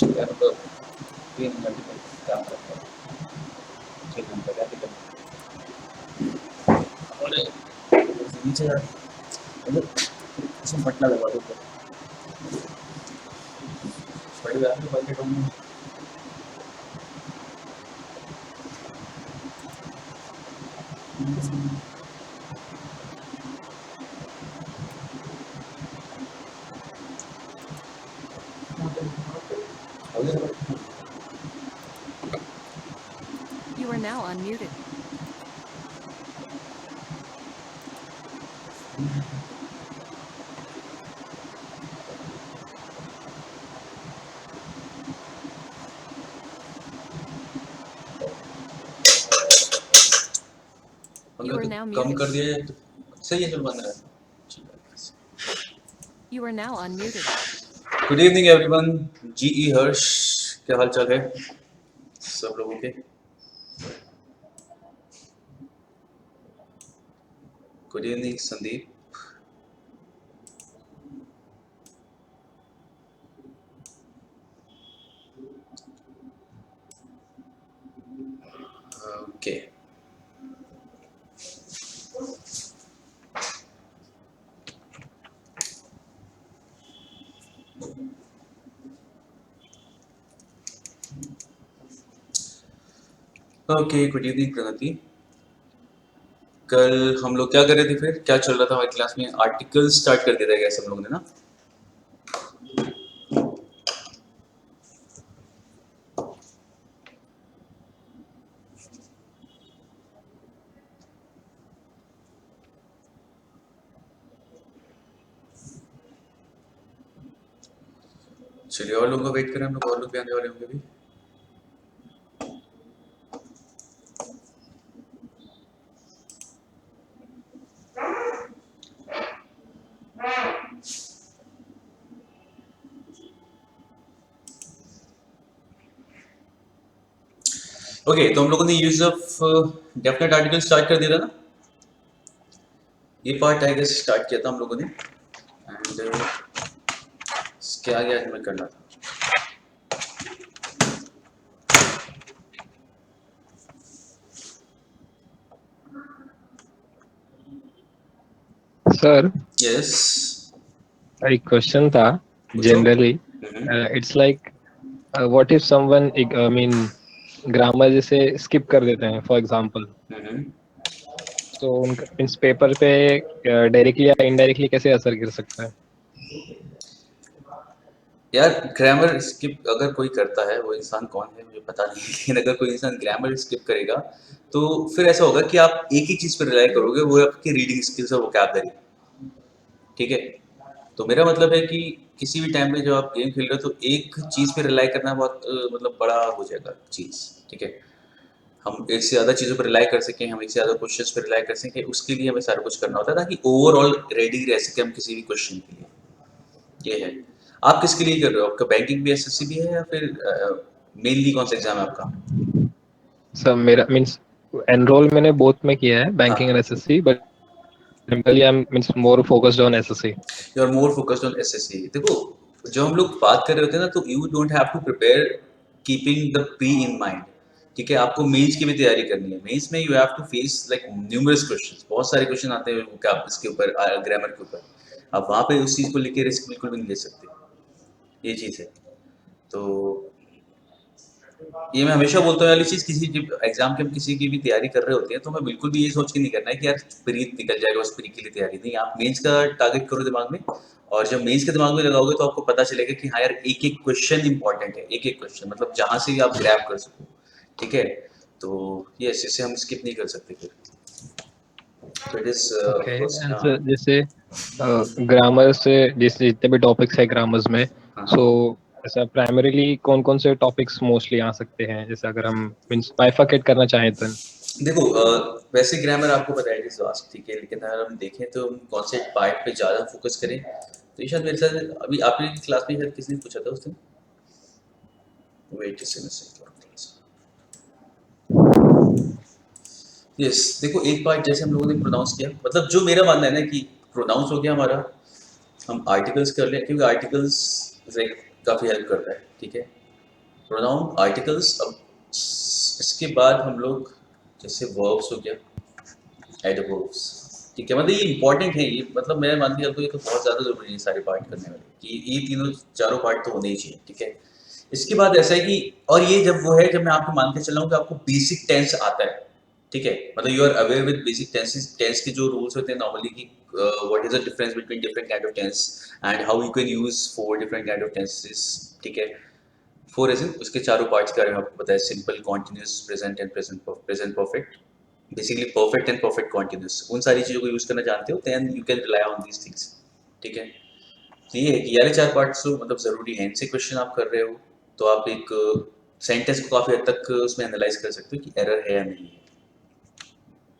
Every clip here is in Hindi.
यार तो 3 मल्टीपल काम करता है 6 घंटे का टिकट और नीचे मतलब उसमें पटना लगा दो बड़ी बात है बजट में You are now unmuted. You are now come muted. कर दिया तो सही है चल बंद रहा You are now unmuted. Good evening everyone जीई हर्ष क्या हाल चाल है सब लोगों के good evening Sandeep okay okay good evening Pragati कल हम लोग क्या कर रहे थे फिर क्या चल रहा था हमारी क्लास में आर्टिकल स्टार्ट कर दिया था सब लोगों ने ना चलिए और लोगों का वेट करें हम लोग और लोग भी आने वाले होंगे भी ओके तो हम लोगों ने use of definite article start कर दिया था ना ये पार्ट आई गेस स्टार्ट किया था हम लोगों ने एंड इसके आगे आज मैं करना था सर यस एक क्वेश्चन था पूछो generally it's like what if someone I mean grammar जैसे स्किप कर देते हैं फॉर एग्जांपल तो उनका मींस पेपर पे डायरेक्टली या इनडायरेक्टली कैसे असर गिर सकता है यार ग्रामर स्किप अगर कोई करता है वो इंसान कौन है मुझे पता नहीं लेकिन अगर कोई इंसान ग्रामर स्किप करेगा तो फिर ऐसा होगा कि आप एक ही चीज पर रिलाई करोगे वो है आपकी रीडिंग स्किल्स और वोकैबुलरी ठीक है तो मेरा मतलब है कि किसी भी टाइम में जब आप गेम खेल रहे हो तो एक चीज पे रिलाई करना बहुत मतलब बड़ा हो जाएगा चीज ठीक है हम एक से ज्यादा चीजों पर रिलाई कर सकें हम एक से ज्यादा क्वेश्चंस पर रिलाई कर सकें उसके लिए हमें सारा कुछ करना होता है ताकि ओवरऑल रेडी रह सके हम किसी भी क्वेश्चन के लिए ये है आप किसके लिए कर रहे हो आपका बैंकिंग भी एसएससी भी है या फिर मेनली कौन सा एग्जाम है आपका सर मेरा मींस एनरोल मैंने बोथ में किया है हाँ banking and SSC but simply I am means more focused on SSC you are more focused on SSC देखो जो हम लोग बात कर रहे होते हैं ना तो you don't have to prepare keeping the pre in mind ठीक है आपको मेंस की भी तैयारी करनी है मेंस में you have to face like numerous questions बहुत सारे क्वेश्चन आते हैं क्या इसके ऊपर ग्रामर के ऊपर आप वहाँ पे उस चीज़ को लेके रिस्क बिल्कुल भी नहीं ले सकते ये चीज़ है तो ये मैं हमेशा बोलता हूँ वाली चीज़ किसी एग्जाम के हम किसी की भी तैयारी कर रहे होते हैं तो हमें बिल्कुल भी ये सोच के नहीं करना है कि यार प्री निकल जाएगा उस प्री के लिए तैयारी नहीं आप मेंस का टारगेट करो दिमाग में और जब मेंस के दिमाग में लगाओगे तो आपको पता चलेगा कि हाँ यार एक एक क्वेश्चन इंपॉर्टेंट है एक एक क्वेश्चन मतलब जहाँ से भी आप ग्रैब कर सको ठीक है तो यस इसे हम स्किप नहीं कर सकते फिर तो it is okay first and हाँ सर जैसे ग्रामर से जैसे जितने भी टॉपिक्स है ग्रामर्स में हाँ सो ऐसा प्राइमरीली कौन कौन से टॉपिक्स मोस्टली आ सकते हैं जैसे अगर हम मींस बाइफरकेट करना चाहें तो देखो वैसे ग्रामर आपको पता है कि वास्ट ठीक है लेकिन अगर हम देखें तो हम कौन से पार्ट पे ज़्यादा फोकस करें तो ये शायद मेरे साथ अभी आपकी क्लास में शायद किसी ने पूछा था उस दिन वेट यस देखो एक पार्ट जैसे हम लोगों ने प्रोनाउंस किया मतलब जो मेरा मानना है ना कि प्रोनाउंस हो गया हमारा हम आर्टिकल्स कर लें क्योंकि आर्टिकल्स लाइक काफ़ी हेल्प करता है ठीक है प्रोनाउन आर्टिकल्स। अब इसके बाद हम लोग जैसे वर्ब्स हो गया, एडवर्ब्स, ठीक है, मतलब ये इंपॉर्टेंट है, ये मतलब मैं मान के चलता हूँ ये तो बहुत ज़्यादा जरूरी है सारे पार्ट करने वाले, कि ये तीनों चारों पार्ट तो होने ही चाहिए, ठीक है। इसके बाद ऐसा है कि, और ये जब वो है जब मैं आपको मान के चल रहा हूँ कि आपको बेसिक टेंस आता है, ठीक है, मतलब you are aware with basic tenses, tense के जो रूल्स होते हैं नॉर्मली, कि what is the difference between different kind of tense and how you can use four different kind of tenses, ठीक है। फोर एज इन उसके चारों पार्ट्स के बारे में आपको पता है, simple, continuous, present and present perfect, basically perfect and perfect continuous, उन सारी चीज़ों को यूज करना जानते हो, then you can rely on these things, ठीक है। तो ये है कि यार चार पार्ट्स तो मतलब ज़रूरी है, इनसे क्वेश्चन आप कर रहे हो तो आप एक सेंटेंस को काफ़ी हद तक उसमें एनालाइज कर सकते हो कि एरर है या नहीं है।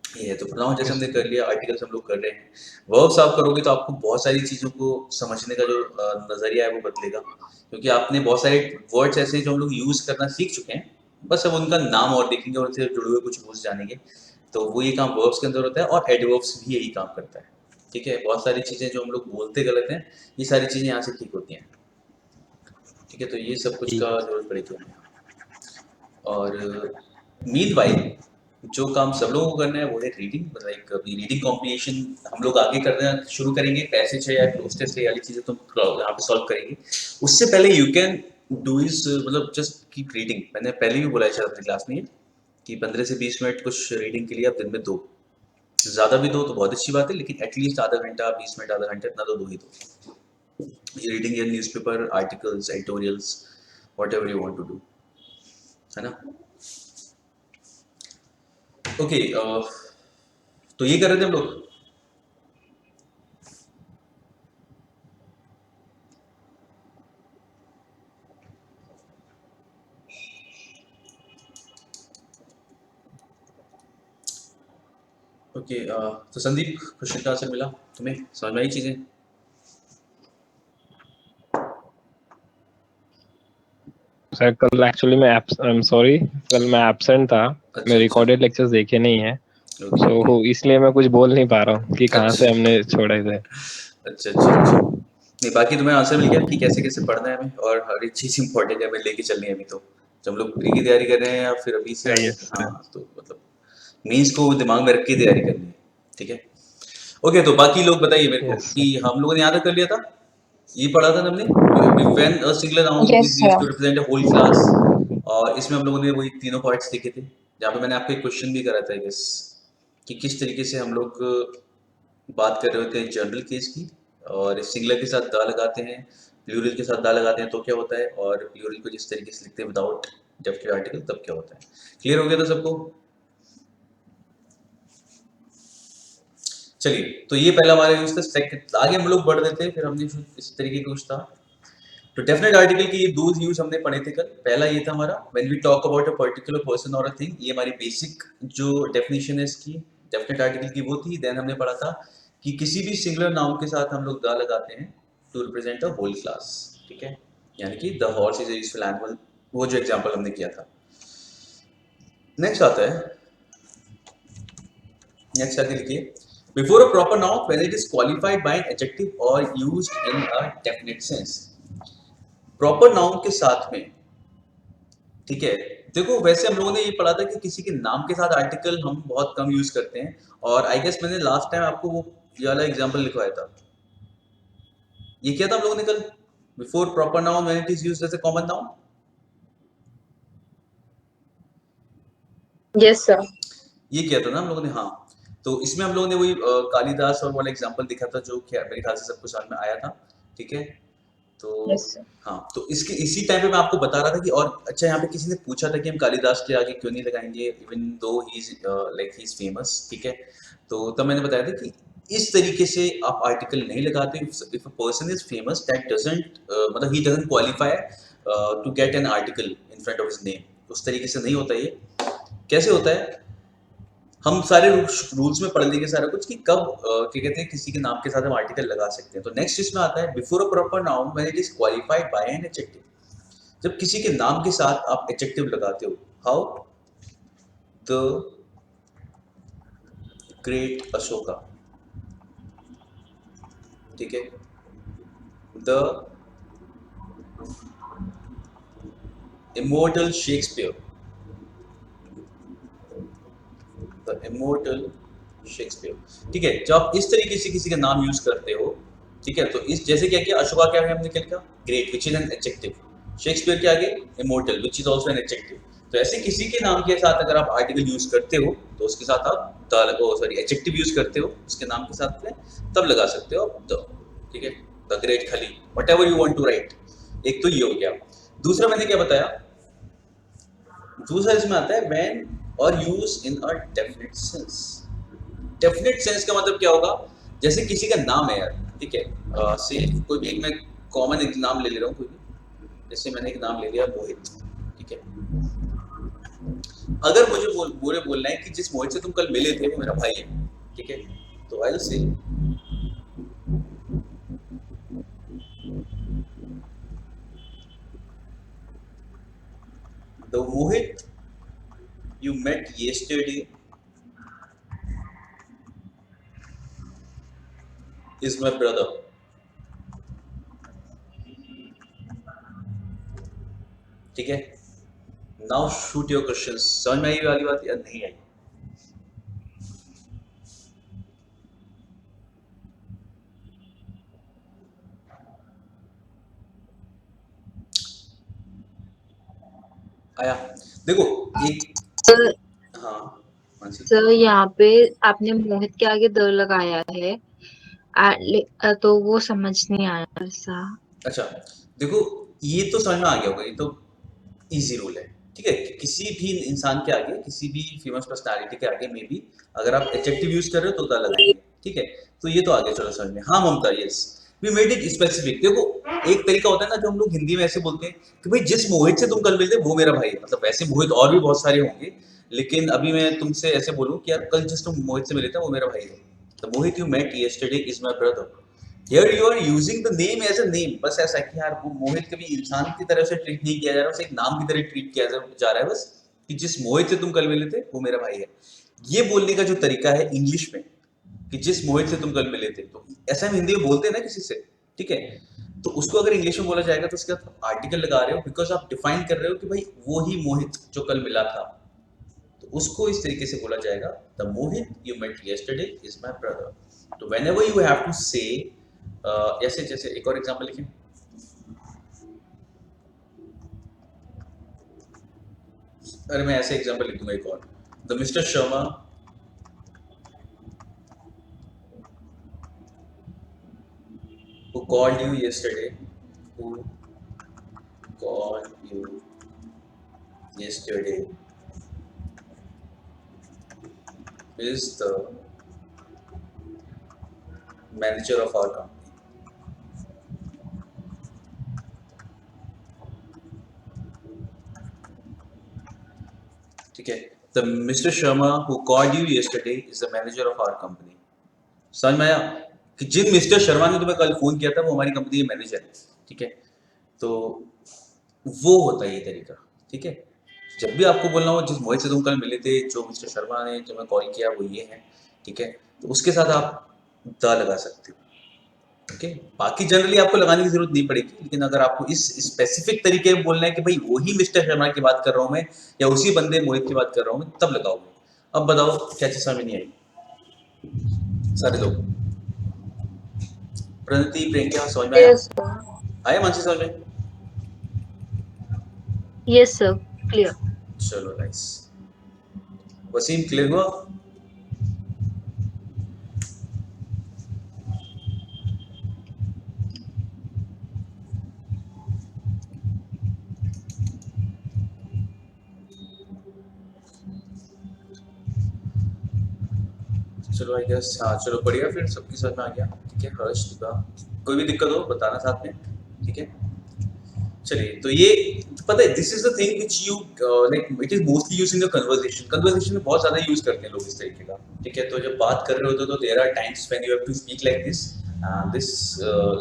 ये है, तो प्रोनाउन जैसे हमने कर लिया, आर्टिकल्स हम लोग कर रहे हैं, वर्ब्स आप करोगे तो आपको बहुत सारी चीज़ों को समझने का जो नज़रिया है वो बदलेगा, क्योंकि आपने बहुत सारे वर्ड्स ऐसे हैं जो हम लोग यूज़ करना सीख चुके हैं, बस अब उनका नाम और देखेंगे और उनसे जुड़े हुए कुछ रूल्स जानेंगे, तो वो ये काम वर्ब्स के अंदर होता है, और एडवर्ब्स भी यही काम करता है, ठीक है। बहुत सारी चीज़ें जो हम लोग बोलते गलत हैं, ये सारी चीज़ें यहाँ से ठीक होती हैं, ठीक है, तो ये सब कुछ ठीक का है। जरूरत पड़ेगी हमें। और मीनवाइल जो काम सब लोगों को करना है वो है रीडिंग, मतलब एक अभी रीडिंग कॉम्प्रिहेंशन हम लोग आगे करना शुरू करेंगे, पैसेज है या क्लोज टेस्ट है, वाली चीज़ें तो यहाँ पे सॉल्व करेंगे। उससे पहले यू कैन डू इज मतलब जस्ट कीप रीडिंग, मैंने पहले भी बोला है शायद अपनी क्लास में ये, कि 15 से 20 मिनट कुछ रीडिंग के लिए आप दिन में दो, ज़्यादा भी दो तो बहुत अच्छी बात है, लेकिन एटलीस्ट आधा घंटा, 20 मिनट, आधा घंटा, इतना तो दो ही दो। रीडिंग या newspaper, articles, editorials, whatever you want to do, है ना। ओके, तो ये कर रहे थे हम लोग। ओके, तो संदीप, क्वेश्चन का आंसर मिला तुम्हें, समझ में आई चीजें? सर कल एक्चुअली मैं आई एम सॉरी, कल मैं एब्सेंट था, अच्छा मैं अच्छा, रिकॉर्डेड लेक्चर्स देखे नहीं है, ओके ओके, सो इसलिए मैं कुछ बोल नहीं पा रहा हूँ कि कहाँ से अच्छा हमने छोड़े थे। अच्छा अच्छा अच्छा, नहीं बाकी तुम्हें आंसर मिल गया कि कैसे कैसे पढ़ना है हमें, और हर एक चीज़ इंपॉर्टेंट है हमें लेके चलनी है अभी, तो जब हम लोग प्री की तैयारी कर रहे हैं या फिर अभी से आगे, यस सर। हाँ, तो मतलब मीन्स को दिमाग में रख के तैयारी करनी है, ठीक है। ओके, तो बाकी लोग बताइए मेरे को यस कि सर। हम लोगों ने यहाँ तक कर लिया था, ये पढ़ा था हमने, when a singular noun Yes, is used sir. To represent a whole class, और इसमें हम लोगों ने वही तीनों पार्ट्स देखे थे, जहाँ पे मैंने आपको एक क्वेश्चन भी करा था, आई गेस, कि किस तरीके से हम लोग बात कर रहे होते हैं जनरल केस की, और सिंगुलर के साथ दा लगाते हैं, प्लूरल के साथ दा लगाते हैं तो क्या होता है, और प्लूरल को जिस तरीके से लिखते हैं विदाउट डेफिनेट आर्टिकल तब क्या होता है। क्लियर हो गया था सबको? चलिए, तो ये पहला हमारा यूज था, सेकंड आगे हम लोग बढ़ देते हैं, फिर हमने इस तरीके का कुछ था, तो डेफिनेट आर्टिकल की ये दो यूज हमने पढ़े थे कल। पहला ये था हमारा when we talk about a particular person और अ थिंग, ये हमारी बेसिक जो डेफिनेशन है इसकी डेफिनेट आर्टिकल की वो थी। देन हमने पढ़ा था कि किसी भी सिंगुलर नाउन के साथ हम लोग द लगाते हैं to represent a whole class, ठीक है, यानी कि the horse is a useful animal, वो जो एग्जांपल हमने किया था। नेक्स्ट आता है, नेक्स्ट आगे लिखिए, before a proper noun when it is qualified by an adjective और used in a definite sense. Proper noun के साथ में, ठीक है, देखो वैसे हम लोगों ने ये पढ़ा था कि किसी के नाम के साथ आर्टिकल हम बहुत कम यूज करते हैं, और आई गेस मैंने लास्ट टाइम आपको वो ये वाला एग्जांपल लिखवाया था, ये किया था हम लोगों ने कल, before proper noun when it is used as a common noun, Yes, sir. ये किया था ना हम लोगों ने, हाँ। तो इसमें हम लोगों ने वही कालिदास और वाला एग्जांपल दिखा था, जो मेरे ख्याल से सबको समझ में आया था, ठीक है। तो Yes, sir. हाँ, तो इसके इसी टाइम पे मैं आपको बता रहा था कि, और अच्छा यहाँ पे किसी ने पूछा था कि हम कालिदास के आगे क्यों नहीं लगाएंगे, even though he is like he is famous, ठीक है। तो तब मैंने बताया था कि इस तरीके से आप आर्टिकल नहीं लगाते, if a person is famous that doesn't मतलब he doesn't qualify to get an article in front of his name, उस तरीके से नहीं होता ये। कैसे होता है, हम सारे रूल्स में पढ़ लेंगे सारा कुछ कि कब क्या कहते हैं किसी के नाम के साथ हम आर्टिकल लगा सकते हैं। तो नेक्स्ट इसमें आता है before a proper noun when it is qualified by an adjective, जब किसी के नाम के साथ आप एडजेक्टिव लगाते हो, हाउ द ग्रेट अशोका, ठीक है, the immortal Shakespeare, the immortal Shakespeare. ठीक है, जब आप इस तरीके से किसी का नाम यूज करते हो, ठीक है, तो इस जैसे क्या किया, अशोका क्या है हमने क्या लिखा, great which is an adjective, Shakespeare के आगे immortal which is also an adjective. तो ऐसे किसी के नाम के साथ अगर आप आर्टिकल यूज करते हो तो उसके साथ आप द, सॉरी एडजेक्टिव यूज करते हो उसके नाम के साथ में, तब लगा सकते हो आप द। ठीक है, the great Khali, whatever you want to write. एक तो ये हो गया। दूसरा मैंने क्या बताया, दूसरा इसमें आता है व्हेन और use in a definite sense. Definite sense का मतलब क्या होगा, जैसे किसी का नाम है यार, ठीक है, से कोई भी एक मैं कॉमन एक नाम ले ले रहा हूँ कोई भी, जैसे मैंने एक नाम ले लिया मोहित, ठीक है। अगर मुझे बोलना है कि जिस मोहित से तुम कल मिले थे वो मेरा भाई है, ठीक है, तो I will say the Mohit you met yesterday is my brother। ठीक है, नाउ शूट योर क्वेश्चंस। समझ में आई वाली बात या नहीं आई? आया? देखो एक, सर हाँ मानसी, सर यहाँ पे आपने मोहित के आगे द लगाया है तो वो समझ नहीं आया सा। अच्छा देखो ये तो समझ में आ गया होगा, ये तो इजी रूल है। ठीक है, किसी भी इंसान के आगे, किसी भी फेमस पर्सनालिटी के आगे में भी अगर आप एडजेक्टिव यूज कर रहे हो तो द लगाएंगे। ठीक है, तो ये तो आगे चलो समझ में। हाँ Mamta, yes we made it specific. देखो एक तरीका होता है ना जो हम लोग हिंदी में ऐसे बोलते हैं कि भाई जिस मोहित से तुम कल मिलते वो मेरा भाई है, मतलब वैसे मोहित और भी बहुत सारे होंगे, लेकिन अभी मैं तुमसे ऐसे बोलूं कि यार कल जिस तुम मोहित से मिले थे वो मेरा भाई है, the Mohit you met yesterday is my brother. Here you are using the name as a name, बस ऐसा है कि यार वो मोहित कभी इंसान की तरह से ट्रीट नहीं किया जा रहा है, उसे एक नाम की तरह ट्रीट किया जा रहा है बस, कि जिस मोहित से तुम कल मिले थे वो मेरा भाई है। ये बोलने का जो तरीका है इंग्लिश में कि जिस मोहित से तुम कल मिले थे, तो ऐसा हम हिंदी में बोलते हैं ना किसी से, ठीक है, तो उसको अगर इंग्लिश में बोला जाएगा तो उसके बाद आर्टिकल लगा रहे हो, बिकॉज आप डिफाइन कर रहे हो कि भाई वो ही मोहित जो कल मिला था, तो उसको इस तरीके से बोला जाएगा the Mohit you met yesterday is my brother. तो whenever you have to say, जैसे जैसे एक और एग्जांपल लिखें, अरे मैं ऐसे एग्जांपल लिख दूंगा एक और, the mister Sharma who called you yesterday, who called you yesterday is the manager of our company। ठीक है, the mister Sharma who called you yesterday is the manager of our company। समझ में आया कि जिन मिस्टर शर्मा ने तुम्हें कल फोन किया था वो हमारी कंपनी के मैनेजर है। ठीक है, तो वो होता है ये तरीका। ठीक है, जब भी आपको बोलना हो जिस मोहित से तुम कल मिले थे, जो मिस्टर शर्मा ने तुम्हें कॉल किया वो ये है, ठीक है, तो उसके साथ आप द लगा सकते हो। ओके, बाकी जनरली आपको लगाने की जरूरत नहीं पड़ेगी, लेकिन अगर आपको इस स्पेसिफिक तरीके में बोलना है कि भाई वही मिस्टर शर्मा की बात कर रहा हूँ मैं, या उसी बंदे मोहित की बात कर रहा हूँ मैं, तब लगाओगे। अब बताओ क्या चीज समझ नहीं आई सारे लोग? प्रणति, प्रियंका समझ में आया? यस आया मानसी समझ में? Yes sir, clear. चलो नाइस। वसीम क्लियर हुआ? चलो आई गेस, हाँ चलो बढ़िया, फिर सबकी समझ में आ गया। ठीक है, हर्ष दिपा, कोई भी दिक्कत हो बताना साथ में। ठीक है, चलिए, तो ये पता है this is the thing which you like it is mostly used in the conversation में बहुत ज्यादा यूज करते हैं लोग इस तरीके का। ठीक है, तो जब बात कर रहे होते हो तो there are times when you have to speak like this, this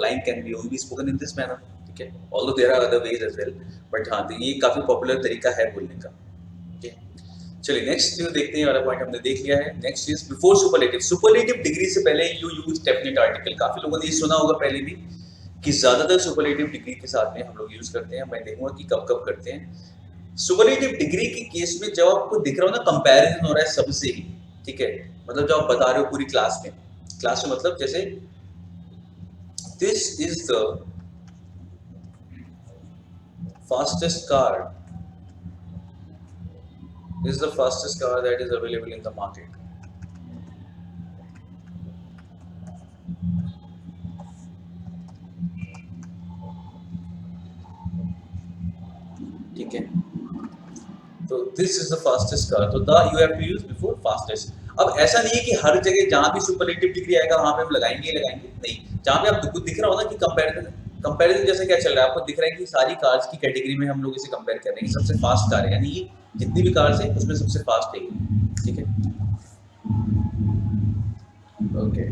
line can be only spoken in this manner. ठीक है, although there are other ways as well, but हाँ तो ये काफी पॉपुलर तरीका है बोलने का। ठीक है, चलिए नेक्स्ट जो देखते हैं वाला पॉइंट हमने देख लिया है। Next is before superlative. Superlative degree से पहले यू यूज डेफिनेट आर्टिकल। काफी लोगों ने ये सुना होगा पहले भी कि ज्यादातर सुपरलेटिव डिग्री के साथ में हम लोग यूज करते हैं। मैं देखूंगा कि कब कब करते हैं। सुपरलेटिव डिग्री के केस में जब आपको दिख रहा हो ना कंपैरिजन हो रहा है सबसे ही, ठीक है, मतलब जब आप बता रहे हो पूरी क्लास में मतलब जैसे this is the fastest car that is available in the market. ठीक है, तो this is the fastest car, तो the you have to use before fastest. अब ऐसा नहीं है कि हर जगह जहां भी सुपरलेटिव डिग्री आएगा वहां पे हम लगाएंगे नहीं, जहां पे आपको दिख रहा हो ना कि कंपैरिजन जैसे क्या चल रहा है, आपको दिख रहा है कि सारी कार्स की कैटेगरी में हम लोग इसे कंपेयर कर रहे हैं, सबसे फास्ट कार है, यानी ये जितनी भी कार्स हैं उसमें सबसे फास्ट है, ठीक है, ओके।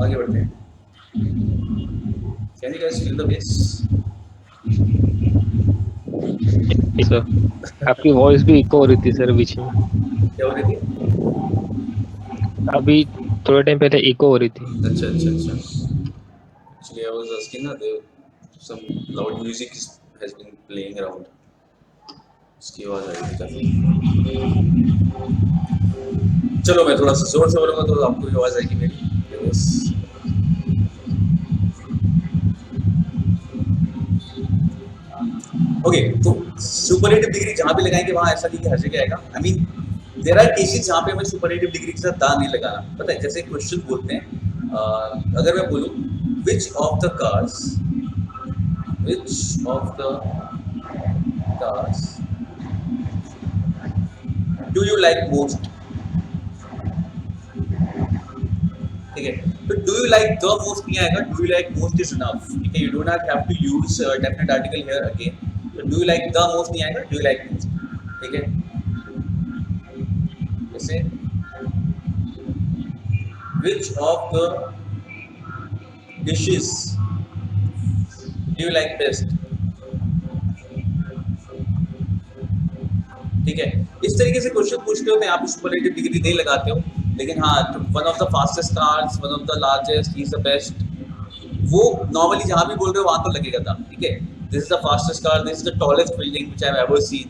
आगे बढ़ते हैं। Can you guys feel the bass? Sir आपकी वॉइस भी इको हो रही थी सर बीच में, क्या हो रही थी? अभी थोड़े टाइम पहले इको हो रही थी। अच्छा। Actually, I was asking ना, some loud music has been playing around. इसकी आवाज आ रही थी काफी। चलो मैं थोड़ा सा जोर से बोलूँगा तो आपको भी आवाज आएगी मेरी। ओके, तो सुपरलेटिव डिग्री जहाँ भी लगाएंगे वहाँ ऐसा नहीं कि हर जगह आएगा। I mean there are cases जहाँ पे हमें सुपरलेटिव डिग्री के साथ दा नहीं लगाना, पता है, जैसे क्वेश्चन बोलते हैं, अगर मैं बोलूँ which of the cars do you like most, ठीक है, तो do you like the most नहीं आएगा, do you like most is enough, ठीक है, you do not have to use definite article here again, तो do you like the most नहीं आएगा, डू यू लाइक मोस्ट, ठीक है, जैसे which of the dishes do you like best, ठीक है, इस तरीके से क्वेश्चन पूछते हो तो यहाँ पे सुपरलेटिव डिग्री नहीं लगाते हो, लेकिन हाँ one of the fastest cars, one of the largest, he is the best, वो नॉर्मली जहाँ भी बोल रहे हो वहाँ तो लगेगा था, ठीक है, this is the fastest car, this is the tallest building which I have ever seen,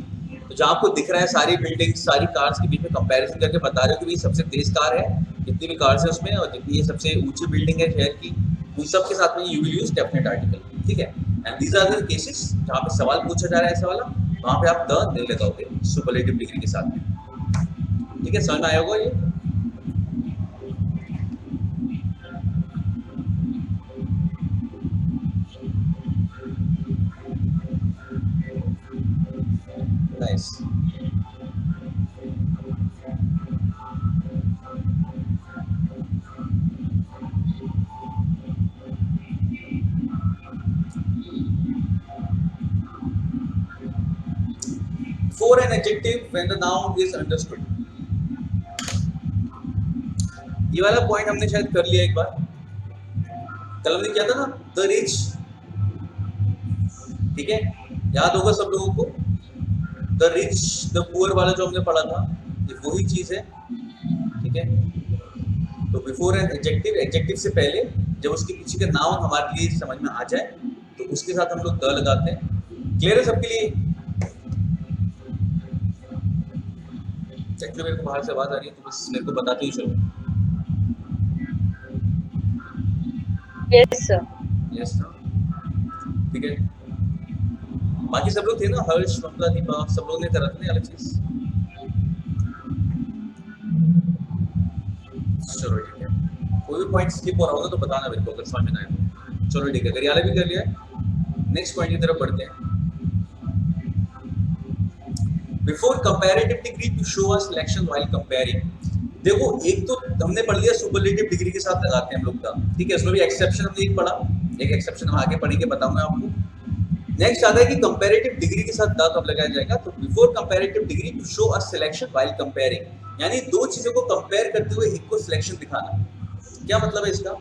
तो जहाँ आपको दिख रहा है सारी बिल्डिंग्स, सारी कार्स के बीच में कंपैरिजन करके बता रहे हो कि ये सबसे तेज कार है, जितनी भी कार्स है उसमें, और जितनी ये सबसे ऊंची बिल्डिंग है शहर की, उन सब के साथ में you will use definite article, ठीक है, and these are the cases जहाँ पे सवाल पूछा जा रहा है ऐसा वाला, वहाँ पे आप द नहीं लगाओगे सुपरलेटिव डिग्री के साथ में, ठीक है, समझ में आया होगा ये। Nice. For an adjective when the noun is understood. ये वाला पॉइंट हमने शायद कर लिया एक बार, कल हमने किया था ना, द रिच, ठीक है, याद होगा सब लोगों को, द रिच द पुअर वाला जो हमने पढ़ा था, ये वही चीज है, ठीक है, तो बिफोर एन एडजेक्टिव, एडजेक्टिव से पहले जब उसके पीछे का नाउन हमारे लिए समझ में आ जाए तो उसके साथ हम लोग द लगाते हैं। क्लियर है सबके लिए? एक्चुअली मेरे को बाहर से आवाज आ रही है तो बस मेरे को बताते ही चलो। Yes sir. यस सर, ठीक है, बाकी सब लोग थे ना, हर्ष, ममता, दीपा, सब लोग ने करा था ना अलग चीज। चलो ठीक है, कोई भी पॉइंट स्किप हो रहा होगा तो बताना मेरे को अगर समझ में ना आए तो। चलो ठीक है, अगर यार भी कर लिया है, नेक्स्ट पॉइंट की तरफ बढ़ते हैं। Before comparative degree to show a selection while comparing. देखो एक तो हमने पढ़ लिया सुपरलेटिव डिग्री के साथ लगाते हैं हम लोग का, ठीक है, उसमें भी एक्सेप्शन हमने एक पढ़ा, एक एक्सेप्शन हम आगे पढ़ेंगे बताऊंगा आपको। नेक्स्ट आता है कि कंपैरेटिव डिग्री के साथ द कब लगाया जाएगा, तो before comparative degree to show a selection while comparing, यानी दो चीजों को कंपेयर करते हुए एक को सिलेक्शन दिखाना। क्या मतलब है इसका?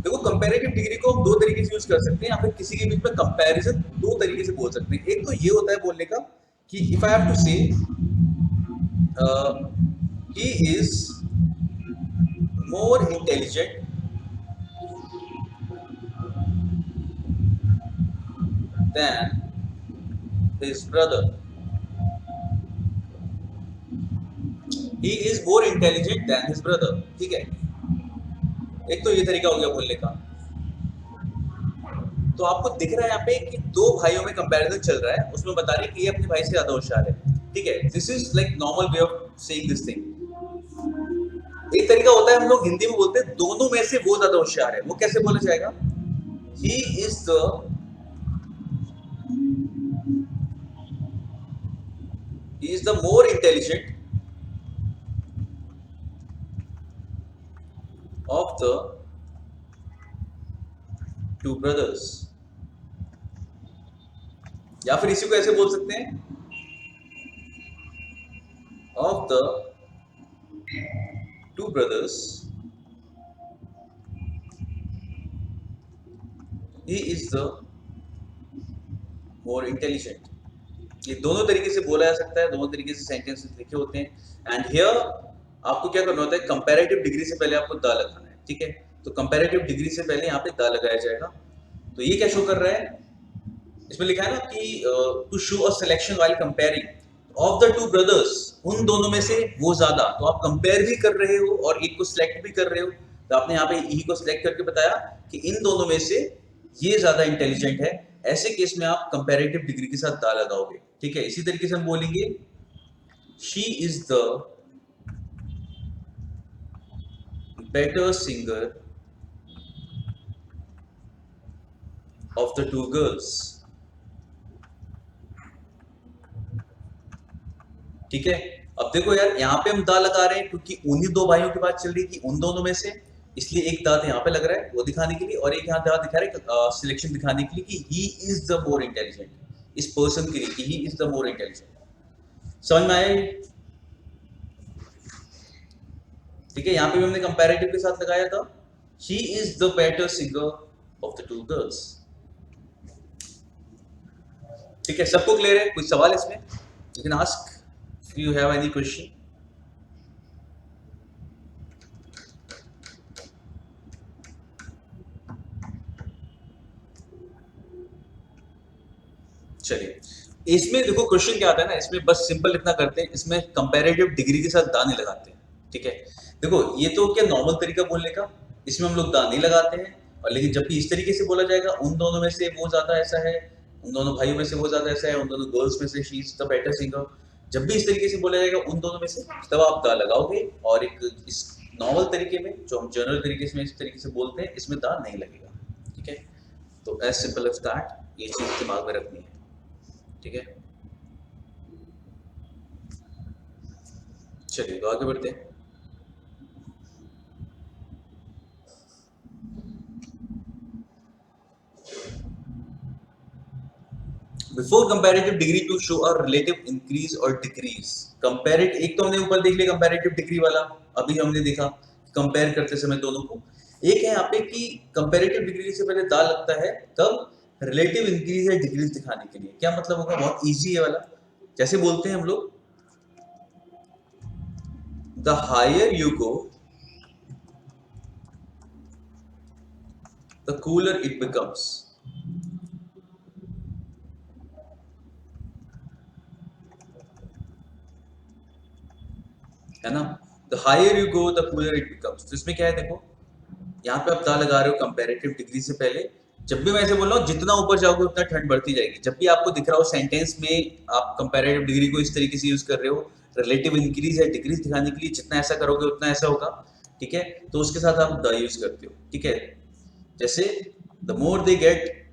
देखो कंपैरेटिव डिग्री को हम दो तरीके से यूज कर सकते हैं, या फिर किसी के बीच में कंपैरिजन दो तरीके से बोल सकते हैं। एक तो ये होता है बोलने का कि इफ आई हैव टू से he is more intelligent than his brother. He is more intelligent than his brother. ठीक है, एक तो ये तरीका हो गया बोलने का। तो आपको दिख रहा है यहाँ पे कि दो भाइयों में कंपैरिजन चल रहा है, उसमें बता रही है कि ये अपने भाई से ज्यादा होशियार है। ठीक है, this is like normal way of saying this thing. एक तरीका होता है, हम लोग हिंदी में बोलते हैं दोनों में से वो ज्यादा होशियार है। वो कैसे बोला जाएगा? ही is the more intelligent of the two brothers. या फिर इसी को ऐसे बोल सकते हैं, of the two brothers he is the more intelligent. ये दोनों तरीके से बोला जा सकता है, दोनों तरीके से सेंटेंसेस लिखे होते हैं। एंड हियर आपको क्या करना होता है, कंपैरेटिव डिग्री से पहले आपको द लगाना है। ठीक है, तो कंपैरेटिव डिग्री से पहले यहाँ पे द लगाया जाएगा। तो ये क्या शो कर रहा है, इसमें लिखा है ना कि to show a selection while comparing of the two brothers, उन दोनों में से वो ज्यादा। तो आप कंपेयर भी कर रहे हो और एक को सिलेक्ट भी कर रहे हो। तो आपने यहाँ पे ई को सिलेक्ट करके बताया कि इन दोनों में से ये ज्यादा इंटेलिजेंट है। ऐसे केस में आप कंपैरेटिव डिग्री के साथ दा लगाओगे। ठीक है, इसी तरीके से हम बोलेंगे she is the better singer of the to girls. ठीक है, अब देखो यार, यहाँ पे हम दा लगा रहे हैं क्योंकि उन्हीं दो भाइयों की बात चल रही थी, उन दोनों में से, इसलिए एक दांत यहाँ पे लग रहा है वो दिखाने के लिए, और एक यहाँ दांत दिखा रहा है सिलेक्शन दिखाने के लिए कि ही इज द मोर इंटेलिजेंट, इस पर्सन के लिए कि ही इज द मोर इंटेलिजेंट। समझ में आया? ठीक है, यहाँ पे भी हमने कंपैरेटिव के साथ लगाया था, she is the better singer of the to girls. ठीक है, सबको क्लियर है? कोई सवाल इसमें? You can ask if you have any question. चलिए, इसमें देखो क्वेश्चन क्या आता है ना, इसमें बस सिंपल इतना करते हैं, इसमें कंपैरेटिव डिग्री के साथ दा नहीं लगाते हैं। ठीक है, देखो ये तो क्या नॉर्मल तरीका बोलने का, इसमें हम लोग दा नहीं लगाते हैं। और लेकिन जब भी इस तरीके से बोला जाएगा, उन दोनों में से वो ज्यादा ऐसा है, उन दोनों भाइयों में से वो ज्यादा ऐसा है, उन दोनों गर्ल्स में से she is the better singer, जब भी इस तरीके से बोला जाएगा उन दोनों में से, तब आप दा लगाओगे। और एक इस नॉर्मल तरीके में, जो हम जनरल तरीके से इस तरीके से बोलते हैं, इसमें दा नहीं लगेगा। ठीक है, तो एज सिंपल एज दैट, ये चीज दिमाग में रखनी है। ठीक है, चलिए तो आगे बढ़ते हैं। Before comparative degree to show a relative increase और डिक्रीज। कंपैरेट, एक तो हमने ऊपर देख लिया कंपैरेटिव डिग्री वाला, अभी हमने देखा कंपेयर करते समय दोनों को। एक है यहाँ पे कि कंपैरेटिव डिग्री से पहले दा लगता है, तब रिलेटिव इंक्रीज या डिक्रीज दिखाने के लिए। क्या मतलब होगा? बहुत इजी है वाला। जैसे बोलते हैं हम लोग, the higher you go the cooler it becomes. है ना, the higher you go the cooler it becomes. तो इसमें क्या है, देखो यहाँ पे आप दा लगा रहे हो कंपैरेटिव डिग्री से पहले। जब भी मैं ऐसे बोल रहा हूँ, जितना ऊपर जाओगे उतना ठंड बढ़ती जाएगी। जब भी आपको दिख रहा हो सेंटेंस में आप कंपैरेटिव डिग्री को इस तरीके से यूज कर रहे हो, रिलेटिव इंक्रीज या डिक्रीज दिखाने के लिए, जितना ऐसा करोगे उतना ऐसा होगा। ठीक है, तो उसके साथ आप द यूज करते हो। ठीक है, जैसे the more they get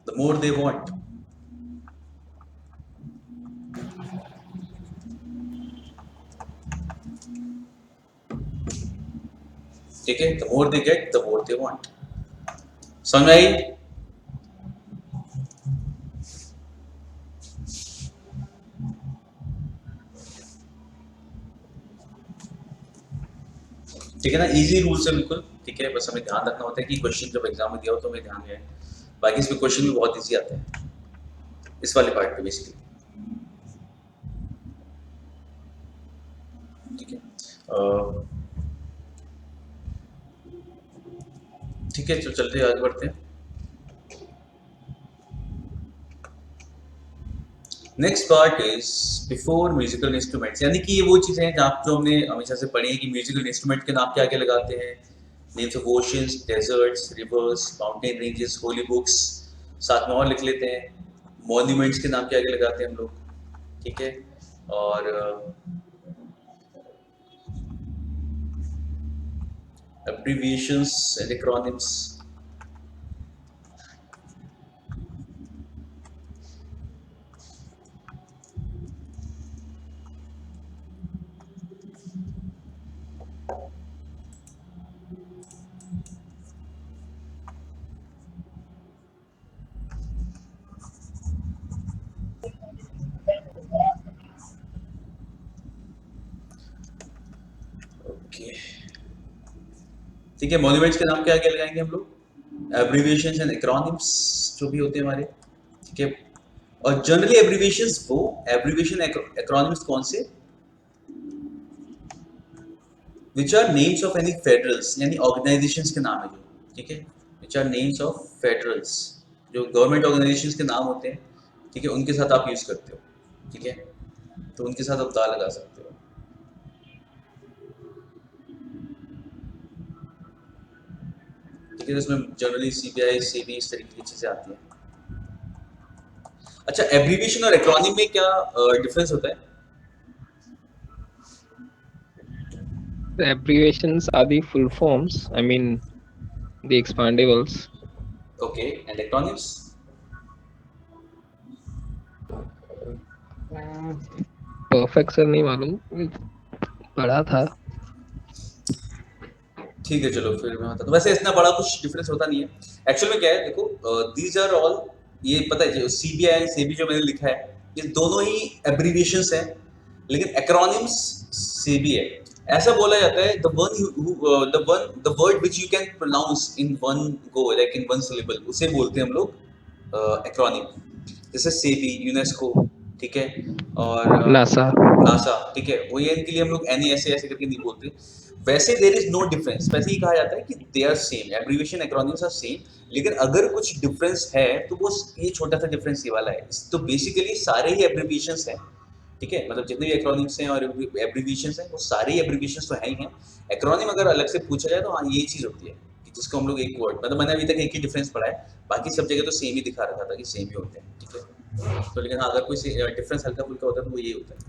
the more they want. ठीक है, the more they get the more they want. समझ में आई? ठीक है ना, इजी रूल्स है बिल्कुल। ठीक है, बस हमें ध्यान रखना होता है कि क्वेश्चन जब एग्जाम में दिया हो तो हमें ध्यान है। बाकी इसमें क्वेश्चन भी बहुत इजी आते हैं, इस वाले पार्ट पे बेसिकली। ठीक है, ठीक है, तो चलते हैं, आगे बढ़ते हैं। Next part is before musical instruments, यानी कि ये वो चीजें हैं जहाँ जो हमने हमेशा से पढ़ी है कि म्यूजिकल इंस्ट्रूमेंट के नाम क्या क्या लगाते हैं। Names of oceans, deserts, rivers, mountain ranges, holy books, साथ में और लिख लेते हैं। मॉन्यूमेंट्स के नाम क्या क्या लगाते हैं हम लोग, ठीक है। और abbreviations and acronyms। ओके, ठीक है, मॉन्यूमेंट्स के नाम क्या क्या लगाएंगे हम लोग, एब्रीविएशंस एंड एक्रोनिम्स जो भी होते हैं हमारे, ठीक है। और जनरली एब्रीविएशंस वो एब्रीविएशन एक्रोनिम्स कौन से, which are names of any federals, यानी ऑर्गेनाइजेशंस के नाम है जो, ठीक है, which are names of federals, जो गवर्नमेंट ऑर्गेनाइजेशंस के नाम होते हैं, ठीक है, उनके साथ आप यूज करते हो, ठीक है, तो उनके साथ आप दा लगा सकते हो। ठीक है, इसमें जनरली सीबीआई, सेबी, इस तरीके की चीजें आती हैं। अच्छा, एब्रीविएशन और एक्रोनिम में क्या डिफरेंस होता है? The abbreviations are the full forms, I mean the expandables. Okay, and acronyms? Perfect sir नहीं मालूम, पढ़ा था। ठीक है, चलो फिर मैं बताता हूँ। वैसे इतना बड़ा कुछ डिफरेंस होता नहीं है एक्चुअल में। क्या है, देखो, दीज आर ऑल, ये पता है जो सीबीआई एंड सेबी जो मैंने लिखा है, ये दोनों ही एब्रीविएशंस हैं, लेकिन एक्रोनिम्स सेबी है। ऐसा बोला जाता है the word which you can pronounce in one go, like in one syllable, उसे बोलते हैं हम लोग एक्रोनिम। जैसे सेबी, यूनेस्को, ठीक है, और नासा, ठीक है, वो ये इनके लिए हम लोग NASA ऐसे करके नहीं बोलते। वैसे देयर इज नो डिफरेंस, वैसे ही कहा जाता है कि they are same, abbreviation acronyms are same, लेकिन अगर कुछ डिफरेंस है तो वो ये छोटा सा डिफरेंस ये वाला है। तो बेसिकली सारे ही एब्रीविएशंस हैं, ठीक है, मतलब जितने भी एक्रोनिम्स हैं और एब्रीविएशंस हैं वो सारे ही एब्रीविएशंस तो हैं ही हैं। एक्रोनिम अगर अलग से पूछा जाए तो हाँ ये चीज़ होती है कि जिसको हम लोग एक वर्ड, मतलब मैंने अभी तक एक ही डिफरेंस पढ़ा है, बाकी सब जगह तो सेम ही दिखा रखा था कि सेम ही होते हैं, ठीक है। तो लेकिन हाँ, अगर कोई डिफरेंस हल्का फुल्का होता है तो वो ये होता है।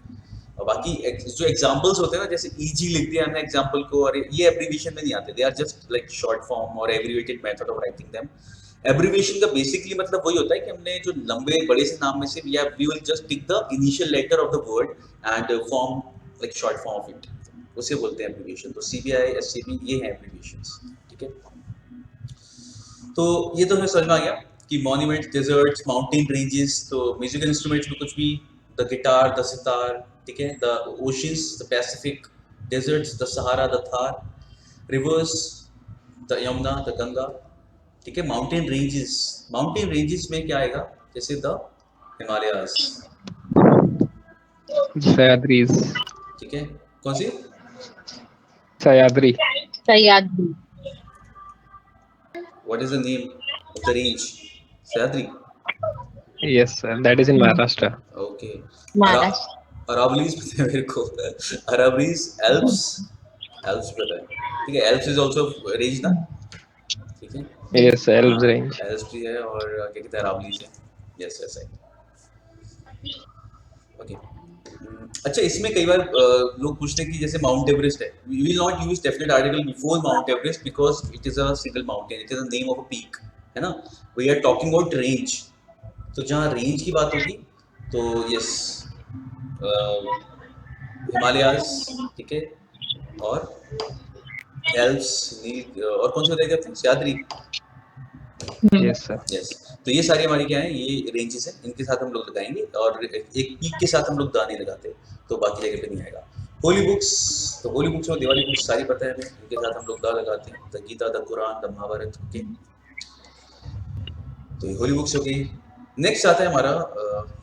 और बाकी जो एग्जांपल्स होते हैं ना, जैसे ईजी लिख दिया हमने एग्जांपल को, और ये एब्रीविएशन में नहीं आते, they are just like short form और abbreviated method of writing them. Abbreviation का बेसिकली मतलब वही होता है कि हमने जो लंबे बड़े से नाम में से we will just tick the initial letter of the word and form like short form of it, उसे बोलते हैं एब्रीविएशन। तो सीबीआई, एससीबी, ये हैं एब्रीविएशंस, ठीक है। तो ये तो हमें समझ में आ गया कि मॉन्यूमेंट्स, डेजर्ट्स, माउंटेन रेंजेस, तो म्यूजिकल इंस्ट्रूमेंट्स में कुछ भी, द गिटार, द सितार, ठीक है, the oceans, the Pacific, deserts, the Sahara, the Thar, rivers, the Yamuna, the Ganga, ठीक है। माउंटेन रेंजेस में क्या आएगा, जैसे द हिमालयाज, सह्याद्रीज, ठीक है, कौन सी? Sahyadri. What is the name of the range? Sahyadri? Yes sir, that is in Maharashtra. Okay, Aravallis पता है मेरे को, अरावलीज, एल्प्स पता है, ठीक है, एल्प्स इज आल्सो रेंज ना, ठीक है। Yes, Alps range. एल्प्स भी है, और क्या कहते हैं, अरावलीज है, यस यस राइट, ओके। अच्छा, इसमें कई बार लोग पूछते हैं कि जैसे माउंट एवरेस्ट है, we will not use definite article before Mount Everest because it is a single mountain, it is the name of a peak, है ना। We are talking about range, तो जहाँ रेंज की बात होगी तो यस, हिमालयाज, ठीक है, और एल्प्स, और कौन सी बताई जाती है, सह्याद्री, Yes sir. यस। तो ये सारी हमारी क्या है, ये रेंजेस हैं, इनके साथ हम लोग लगाएंगे, और एक पीक के साथ हम लोग दा नहीं लगाते, तो बाकी जगह पे नहीं आएगा। होली बुक्स, तो होली बुक्स और दिवाली बुक्स सारी पता है हमें, इनके साथ हम लोग दा लगाते हैं, the Gita, the Quran, the Mahabharata, okay. तो ये होली बुक्स हो गई। नेक्स्ट आता है हमारा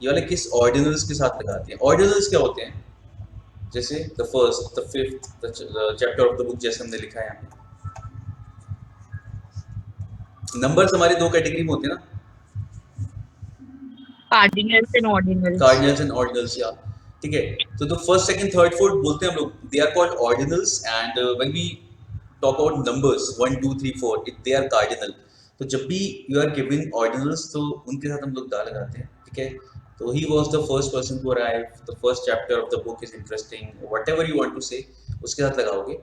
ये वाले किस ऑर्डिनल्स के साथ लगाते हैं। ऑर्डिनल्स क्या होते हैं? जैसे the first, the fifth, the chapter of the book, जैसे हमने लिखा है यहाँ पे। नंबर्स हमारी दो कैटेगरी में होते हैं ना, cardinals and ordinals. Cardinals and ordinals, या ठीक है। तो the first, second, third, fourth बोलते हैं हम लोग, they are called ordinals, and when we talk about numbers 1 2 3 4 they are cardinal. तो जब भी यू आर गिविंग ऑर्डिनल्स तो उनके साथ हम लोग दा लगाते हैं, ठीक है। तो he was the first person to arrive, the first chapter of the book is interesting, whatever you want to say, उसके साथ लगाओगे।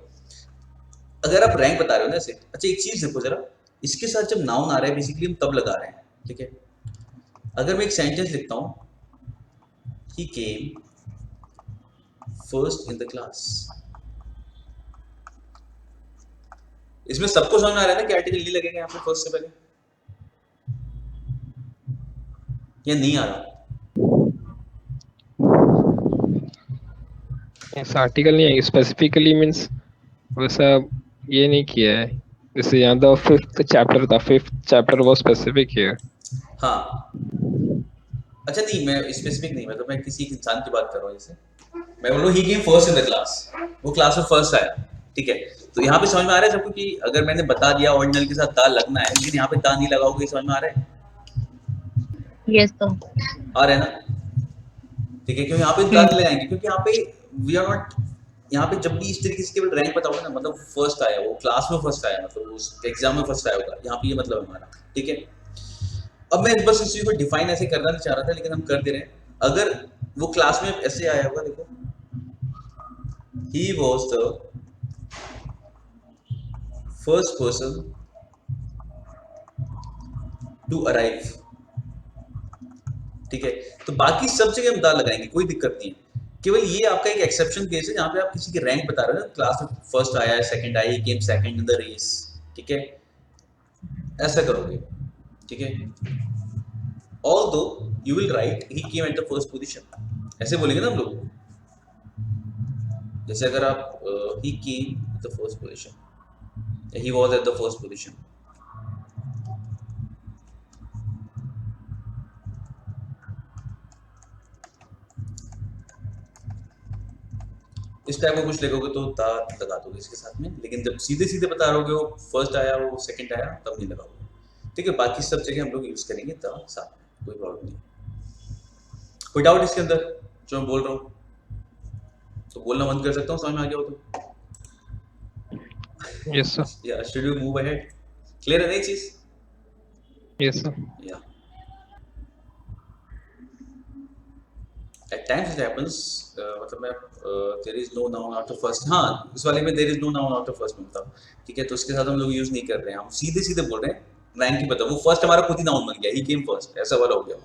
अगर आप रैंक बता रहे हो ना ऐसे, अच्छा एक चीज देखो जरा, इसके साथ जब नाउन आ रहा है बेसिकली हम तब लगा रहे हैं, ठीक है। अगर मैं एक सेंटेंस लिखता हूं, he came first in the class, इसमें सबको समझ में आ रहा है ना कि आर्टिकल नहीं लगेगा यहाँ पे फर्स्ट से पहले, या नहीं आ रहा? इस आर्टिकल नहीं है स्पेसिफिकली, मींस वैसा ये नहीं किया है। जैसे यहाँ the fifth chapter was specific here. हाँ, अच्छा नहीं, मैं स्पेसिफिक नहीं, मैं तो मैं किसी एक इंसान की बात कर रहा हूँ। जैसे मैं बोल रहा हूँ he came first in the class, वो क्लास में फर्स्ट आया, ठीक है। तो यहाँ पे समझ में आ रहा है सबको कि अगर मैंने बता दिया ऑर्डिनल के साथ दा लगना है, लेकिन यहाँ पे दा नहीं लगाओगे, समझ में आ रहा है? यस तो आ रहा है ना, ठीक है। क्यों यहाँ पे दा नहीं लगाएंगे? क्योंकि यहाँ पे वी आर नॉट, यहाँ पे जब भी इस तरीके से केवल रैंक बताओगे ना, मतलब फर्स्ट आया, वो क्लास में फर्स्ट आया, मतलब उस एग्जाम में फर्स्ट आया होगा, यहाँ पे ये मतलब है हमारा, ठीक है। अब मैं बस इस चीज को डिफाइन ऐसे करना नहीं चाह रहा था, लेकिन हम कर दे रहे हैं। अगर वो क्लास में ऐसे आया होगा, देखो, he was the first person to arrive, ठीक है। तो बाकी सब जगह हम दा लगाएंगे, कोई दिक्कत नहीं है। केवल ये आपका एक एक्सेप्शन केस है जहाँ पे आप किसी की रैंक बता रहे हो ना, क्लास में फर्स्ट आया है, सेकंड आया, he came second in the race, ठीक है, ऐसा करोगे, ठीक है। Although you will write he came at the first position, ऐसे बोलेंगे ना हम लोग। जैसे अगर आप he came at the first position, he was at the first position, इस टाइप का कुछ लिखोगे तो दा लगा दोगे इसके साथ में। लेकिन जब सीधे सीधे बता रहोगे वो फर्स्ट आया, वो सेकंड आया, तब नहीं लगाओगे, ठीक है। बाकी सब जगह हम लोग यूज करेंगे दा साथ में, कोई प्रॉब्लम नहीं। कोई डाउट इसके अंदर जो मैं बोल रहा हूँ? तो बोलना बंद कर सकता हूँ, समझ में आ गया हो तो? Yes sir. या should we move ahead? Clear है नई चीज? Yes sir. या at times it happens, मतलब मैं there is no noun after first, हाँ इस वाले में there is no noun after first मिलता, ठीक है। तो इसके साथ हम लोग यूज नहीं कर रहे हैं, हम सीधे सीधे बोल रहे हैं रैंक की बता, वो फर्स्ट हमारा खुद ही नाउन बन गया, ही केम फर्स्ट, ऐसा वाला हो गया,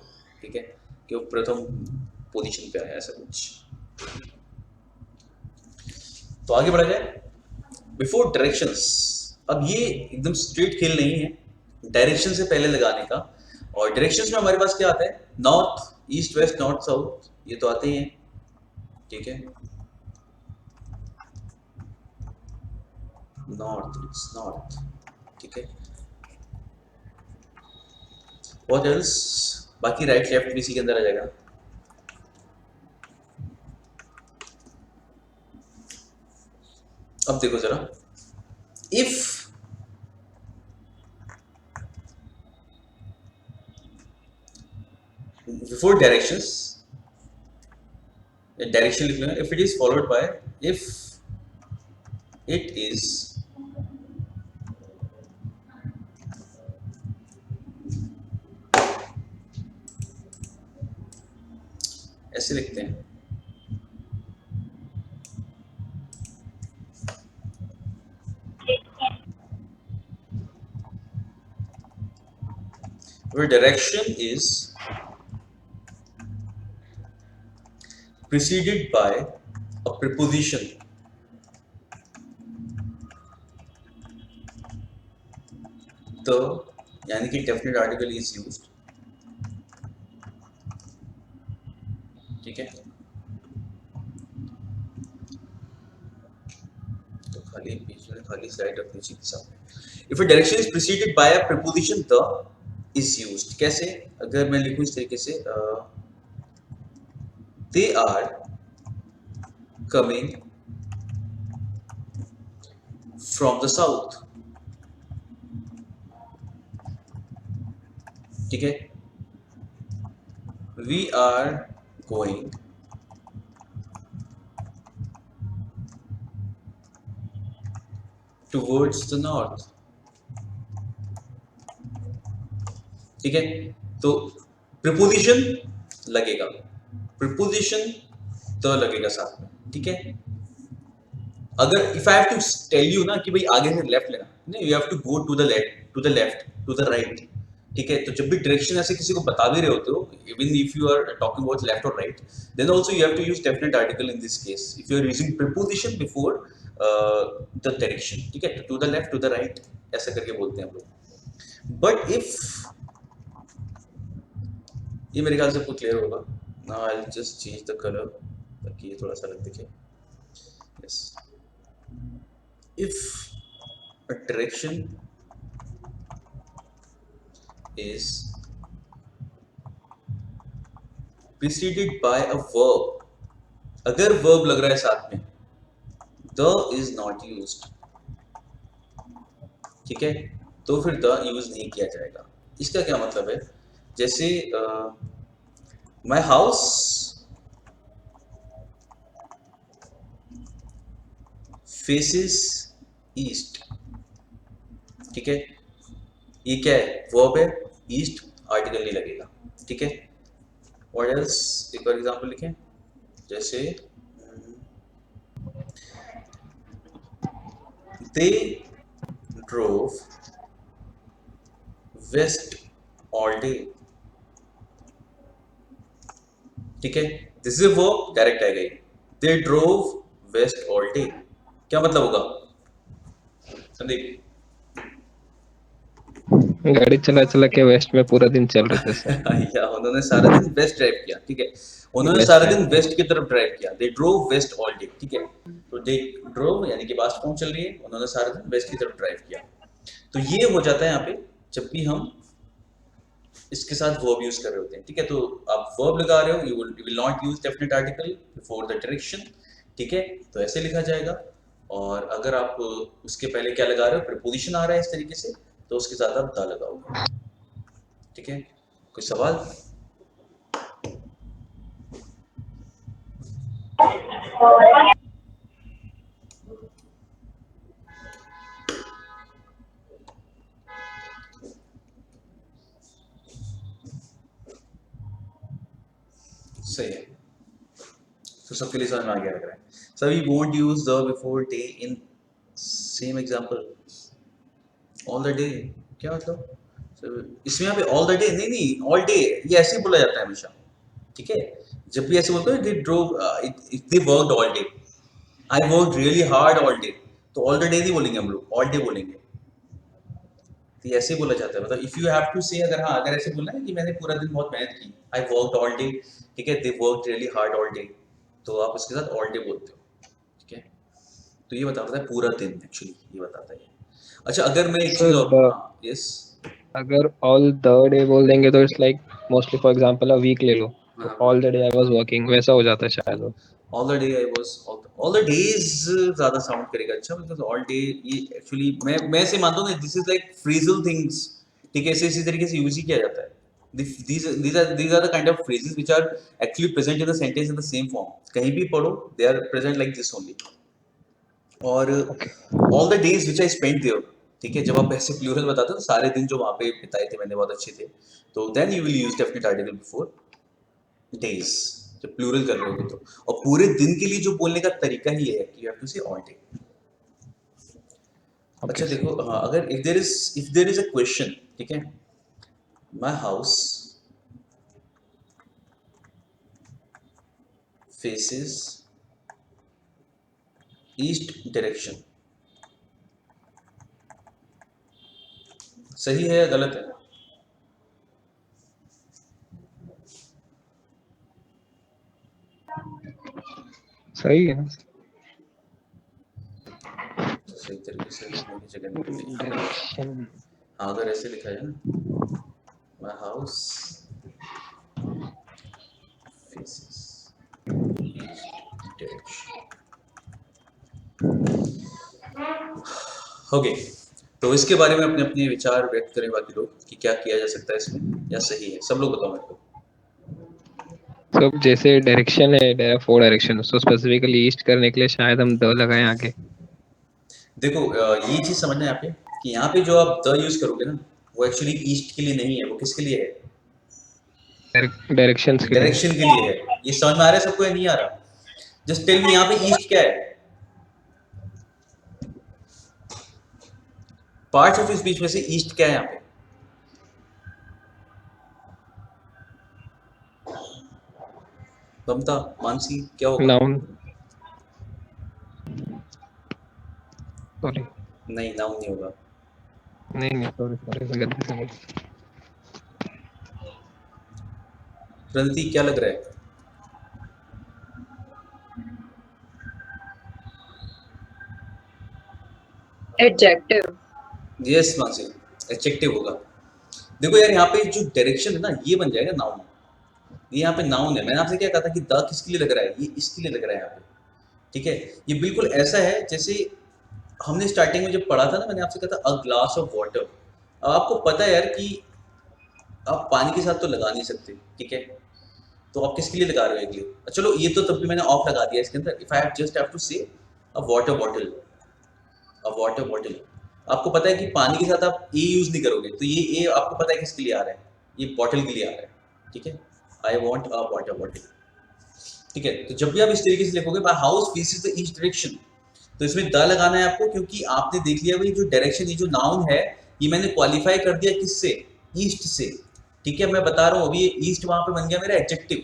ठीक है, कि वो प्रथम पोजीशन पे आया, ऐसा कुछ। तो आगे बढ़ा जाए। बिफोर डायरेक्शंस, अब ये एकदम स्ट्रेट खेल नहीं है डायरेक्शन से पहले लगाने का। और डायरेक्शंस में हमारे पास क्या आता है? North, east, west, north, south, ये तो आते ही हैं, ठीक है। नॉर्थ, इट्स नॉर्थ, ठीक है। What else? बाकी राइट लेफ्ट भी इसी के अंदर आ जाएगा। अब देखो जरा, इफ before directions, डायरेक्शन लिख लेना, if it is followed by, if it is ऐसे लिखते हैं, where direction is preceded by a preposition, the, यानी कि डेफिनेट आर्टिकल इज यूज्ड, ठीक है। तो खाली स्लाइड रखनी चाहिए सामने। If a direction is preceded by a preposition the, is used. कैसे? अगर मैं लिखूं इस तरीके से, they are coming from the south, ठीक है, we are going towards the north, ठीक है। तो प्रीपोजिशन लगेगा, प्रीपोजिशन द लगेगा साथ में, ठीक है। अगर if I have to tell you ना कि भाई आगे से लेफ्ट लेना, नहीं, you have to go to the left, to the left, to the right, ठीक है। तो जब भी डायरेक्शन ऐसे किसी को बता भी रहे होते हो, even if you are talking about left और right, then also you have to use definite article in this case if you are using preposition before the direction, ठीक है। To the left, to the right, ऐसा करके बोलते हैं हम लोग। बट इफ, ये मेरे ख्याल से आपको क्लियर होगा। Now I will just change the colour ताकि ये थोड़ा सा अलग दिखे। Yes, if a direction is preceded by a verb, अगर verb लग रहा है साथ में, the is not used, ठीक है, तो फिर the यूज नहीं किया जाएगा। इसका क्या मतलब है? जैसे my house faces east, ठीक है, ये क्या है? वर्ब है, ईस्ट आर्टिकल नहीं लगेगा, ठीक है। What else? एक और एग्जांपल लिखें, जैसे दे ड्रोव वेस्ट ऑल डे, ठीक है। This is a verb, direct आएगा ये, दे ड्रोव वेस्ट ऑल डे। क्या मतलब होगा संदीप? गाड़ी चला चला के वेस्ट में पूरा दिन चल रहे थे सर। या उन्होंने सारा दिन वेस्ट ड्राइव किया, ठीक है, उन्होंने West सारा drive दिन किया। वेस्ट की तरफ ड्राइव किया, दे ड्रोव वेस्ट ऑल डे, ठीक है। तो दे ड्रोव यानी कि पास्ट फॉर्म चल रही है, उन्होंने सारा दिन वेस्ट की तरफ ड्राइव किया। तो ये हो जाता है यहाँ पे जब भी हम इसके साथ वर्ब यूज कर रहे होते हैं, ठीक है। तो आप वर्ब लगा रहे हो, you will not use definite article before the direction, ठीक है, तो ऐसे लिखा जाएगा। और अगर आप उसके पहले क्या लगा रहे हो, प्रीपोजिशन आ रहा है इस तरीके से, तो उसके साथ आप द लगाओगे, ठीक है। कोई सवाल? सही है, तो सबके लिए समझ में आ गया लग रहा है। Sir we won't use the before day in same example, all the day, क्या मतलब? इसमें यहाँ पे ऑल द डे नहीं, ऑल डे ये ऐसे ही बोला जाता है हमेशा, ठीक है। जब भी ऐसे बोलते हैं, they drove, they worked all day, I worked really hard all day, तो ऑल द डे नहीं बोलेंगे हम लोग, ऑल डे बोलेंगे। तो ये ऐसे ही बोला जाता है, मतलब इफ यू हैव टू से, अगर हाँ, अगर ऐसे बोलना है कि मैंने पूरा दिन बहुत मेहनत की, आई वर्कड ऑल डे, ठीक है, they worked really hard all day, तो आप उसके साथ ऑल डे बोलते हो, ठीक है। तो ये बताता है पूरा दिन, एक्चुअली ये बताता है। अच्छा, अगर मैं एक चीज और, हाँ, यस, अगर ऑल द डे बोल देंगे तो it's like mostly for example a week ले लो, तो all the day I was working वैसा हो जाता है शायद वो। All the day I was, all the days ज्यादा साउंड करेगा अच्छा, बिकॉज़ ऑल डे ये एक्चुअली मैं ऐसे मानता हूं ना, this is like phrasal things, ठीक है, इसी तरीके से यूज ही किया जाता है। these are the kind of phrases which are actually present in the sentence in the same form, कहीं भी पढ़ो, they are present like this only। और all the days which I spent there, ठीक है, जब आप ऐसे प्लूरल बताते हो, सारे दिन जो वहां पे बिताए थे मैंने बहुत अच्छे थे, तो then you will use definite article before days, जब प्लूरल कर रहे होगे तो। और पूरे दिन के लिए जो बोलने का तरीका ही है कि you have to say all day. अच्छा देखो, हाँ, अगर if there is a question, ठीक है, my house faces east direction, सही है या गलत है? सही है। सही तरीके से लिखने की जगह नहीं मिलती। डायरेक्शन हाँ, अगर ऐसे लिखा जाए ना, My house faces east direction. Okay, तो इसके बारे में अपने अपने विचार व्यक्त करें बाकी लोग कि क्या किया जा सकता है इसमें या सही है। सब लोग बताओ मेरे को। सब जैसे डायरेक्शन है 4 डायरेक्शन, उसको स्पेसिफिकली ईस्ट करने के लिए शायद हम द लगाएं आगे। देखो ये चीज समझना है यहाँ पे कि यहाँ पे जो आप द यूज करोगे ना वो एक्चुअली ईस्ट के लिए नहीं है, वो किसके लिए है? डायरेक्शंस के लिए। डायरेक्शन के लिए है। ये समझ में आ रहा है सबको या नहीं आ रहा? जस्ट टेल मी यहाँ पे ईस्ट क्या है? पार्ट्स ऑफ स्पीच में से ईस्ट क्या है यहाँ पे? ममता, मानसी, क्या होगा? नाउन। सॉरी, नहीं, नाउन नहीं होगा। नहीं सॉरी मैं गलती से बोल। प्रणति, क्या लग रहा है? एडजेक्टिव। यस मानसी, एडजेक्टिव होगा। देखो यार यहाँ पे जो डायरेक्शन है ना ये बन जाएगा नाउन। ये यहाँ पे नाउन है। मैंने आपसे क्या कहा था कि द किसके लिए लग रहा है? ये इसके लिए लग रहा है यहाँ पे, ठीक है। ये बिल्कुल ऐसा है जैसे हमने स्टार्टिंग में जब पढ़ा था ना, मैंने आपसे कहा था अ ग्लास ऑफ वाटर। अब आपको पता है यार कि आप पानी के साथ तो लगा नहीं सकते, ठीक है, तो आप किसके लिए लगा रहे हो एक लिए? चलो ये तो तब भी मैंने ऑफ लगा दिया इसके अंदर। If I just have to say a water bottle, a water bottle. आपको पता है कि पानी के साथ आप ए यूज नहीं करोगे, तो ये ए आपको पता है किसके लिए आ रहा है? ये बॉटल के लिए आ रहा है, ठीक है। I want a water bottle, ठीक है। तो जब भी आप इस तरीके से लिखोगे my house faces the east direction, तो इसमें द लगाना है आपको, क्योंकि आपने देख लिया भाई जो डायरेक्शन, ये जो नाउन है ये मैंने क्वालिफाई कर दिया किससे? ईस्ट से, ठीक है। मैं बता रहा हूँ अभी ईस्ट वहां पे बन गया मेरा एडजेक्टिव।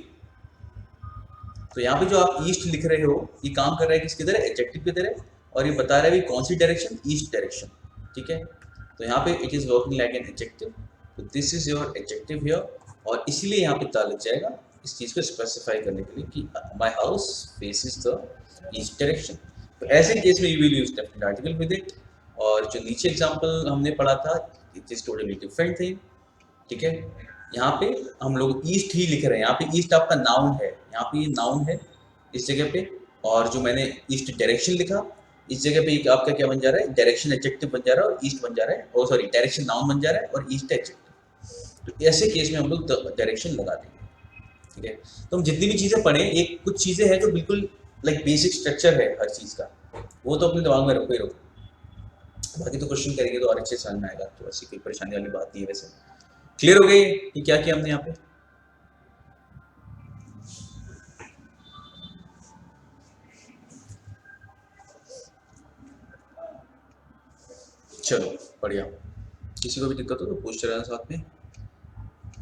तो यहाँ पे जो आप ईस्ट लिख रहे हो ये काम कर रहा है किसकी तरह? एडजेक्टिव की तरह। और ये बता रहा है भाई कौन सी डायरेक्शन? ईस्ट डायरेक्शन, ठीक है। तो यहाँ पे it is working like an adjective, तो this is your adjective here. और इसीलिए यहाँ पे द लग जाएगा इस चीज को स्पेसिफाई करने के लिए कि my house faces the east direction. तो ऐसे केस में you will use definite article with it. और जो नीचे एग्जांपल हमने पढ़ा था it is totally different thing, ठीक है। यहाँ पे हम लोग ईस्ट ही लिख रहे हैं। यहाँ पे ईस्ट आपका नाउन है, यहाँ पे ये नाउन है इस जगह पे। और जो मैंने ईस्ट डायरेक्शन लिखा इस जगह पे आपका क्या बन जा रहा है? डायरेक्शन एडजेक्टिव बन जा रहा है और ईस्ट बन जा रहा है, ओ सॉरी डायरेक्शन नाउन बन जा रहा है और ईस्ट एडजेक्टिव। तो ऐसे केस में हम लोग डायरेक्शन लगा देंगे, ठीक है। तो हम जितनी भी चीज़ें पढ़ें, एक कुछ चीज़ें हैं जो बिल्कुल लाइक बेसिक स्ट्रक्चर है हर चीज़ का, वो तो अपने दिमाग में रखो ही रखो। बाकी तो क्वेश्चन करेंगे तो और अच्छे से समझ में आएगा, तो ऐसी कोई परेशानी वाली बात नहीं है। वैसे क्लियर हो गई कि क्या किया हमने यहाँ पे? चलो बढ़िया, किसी को भी दिक्कत हो तो पूछते रहना साथ में।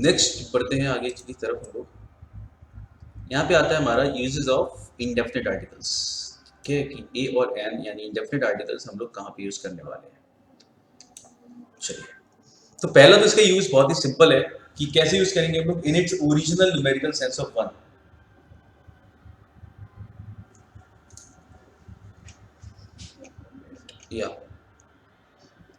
नेक्स्ट बढ़ते हैं आगे की तरफ हम लोग। यहाँ पे आता है हमारा यूजेस ऑफ इंडेफिनिट आर्टिकल्स, ठीक है, कि ए और एन यानी इंडेफिनिट आर्टिकल्स हम लोग कहाँ पे यूज करने वाले हैं। चलिए, तो पहला तो इसका यूज बहुत ही सिंपल है कि कैसे यूज करेंगे हम लोग? In its original numerical sense of one. या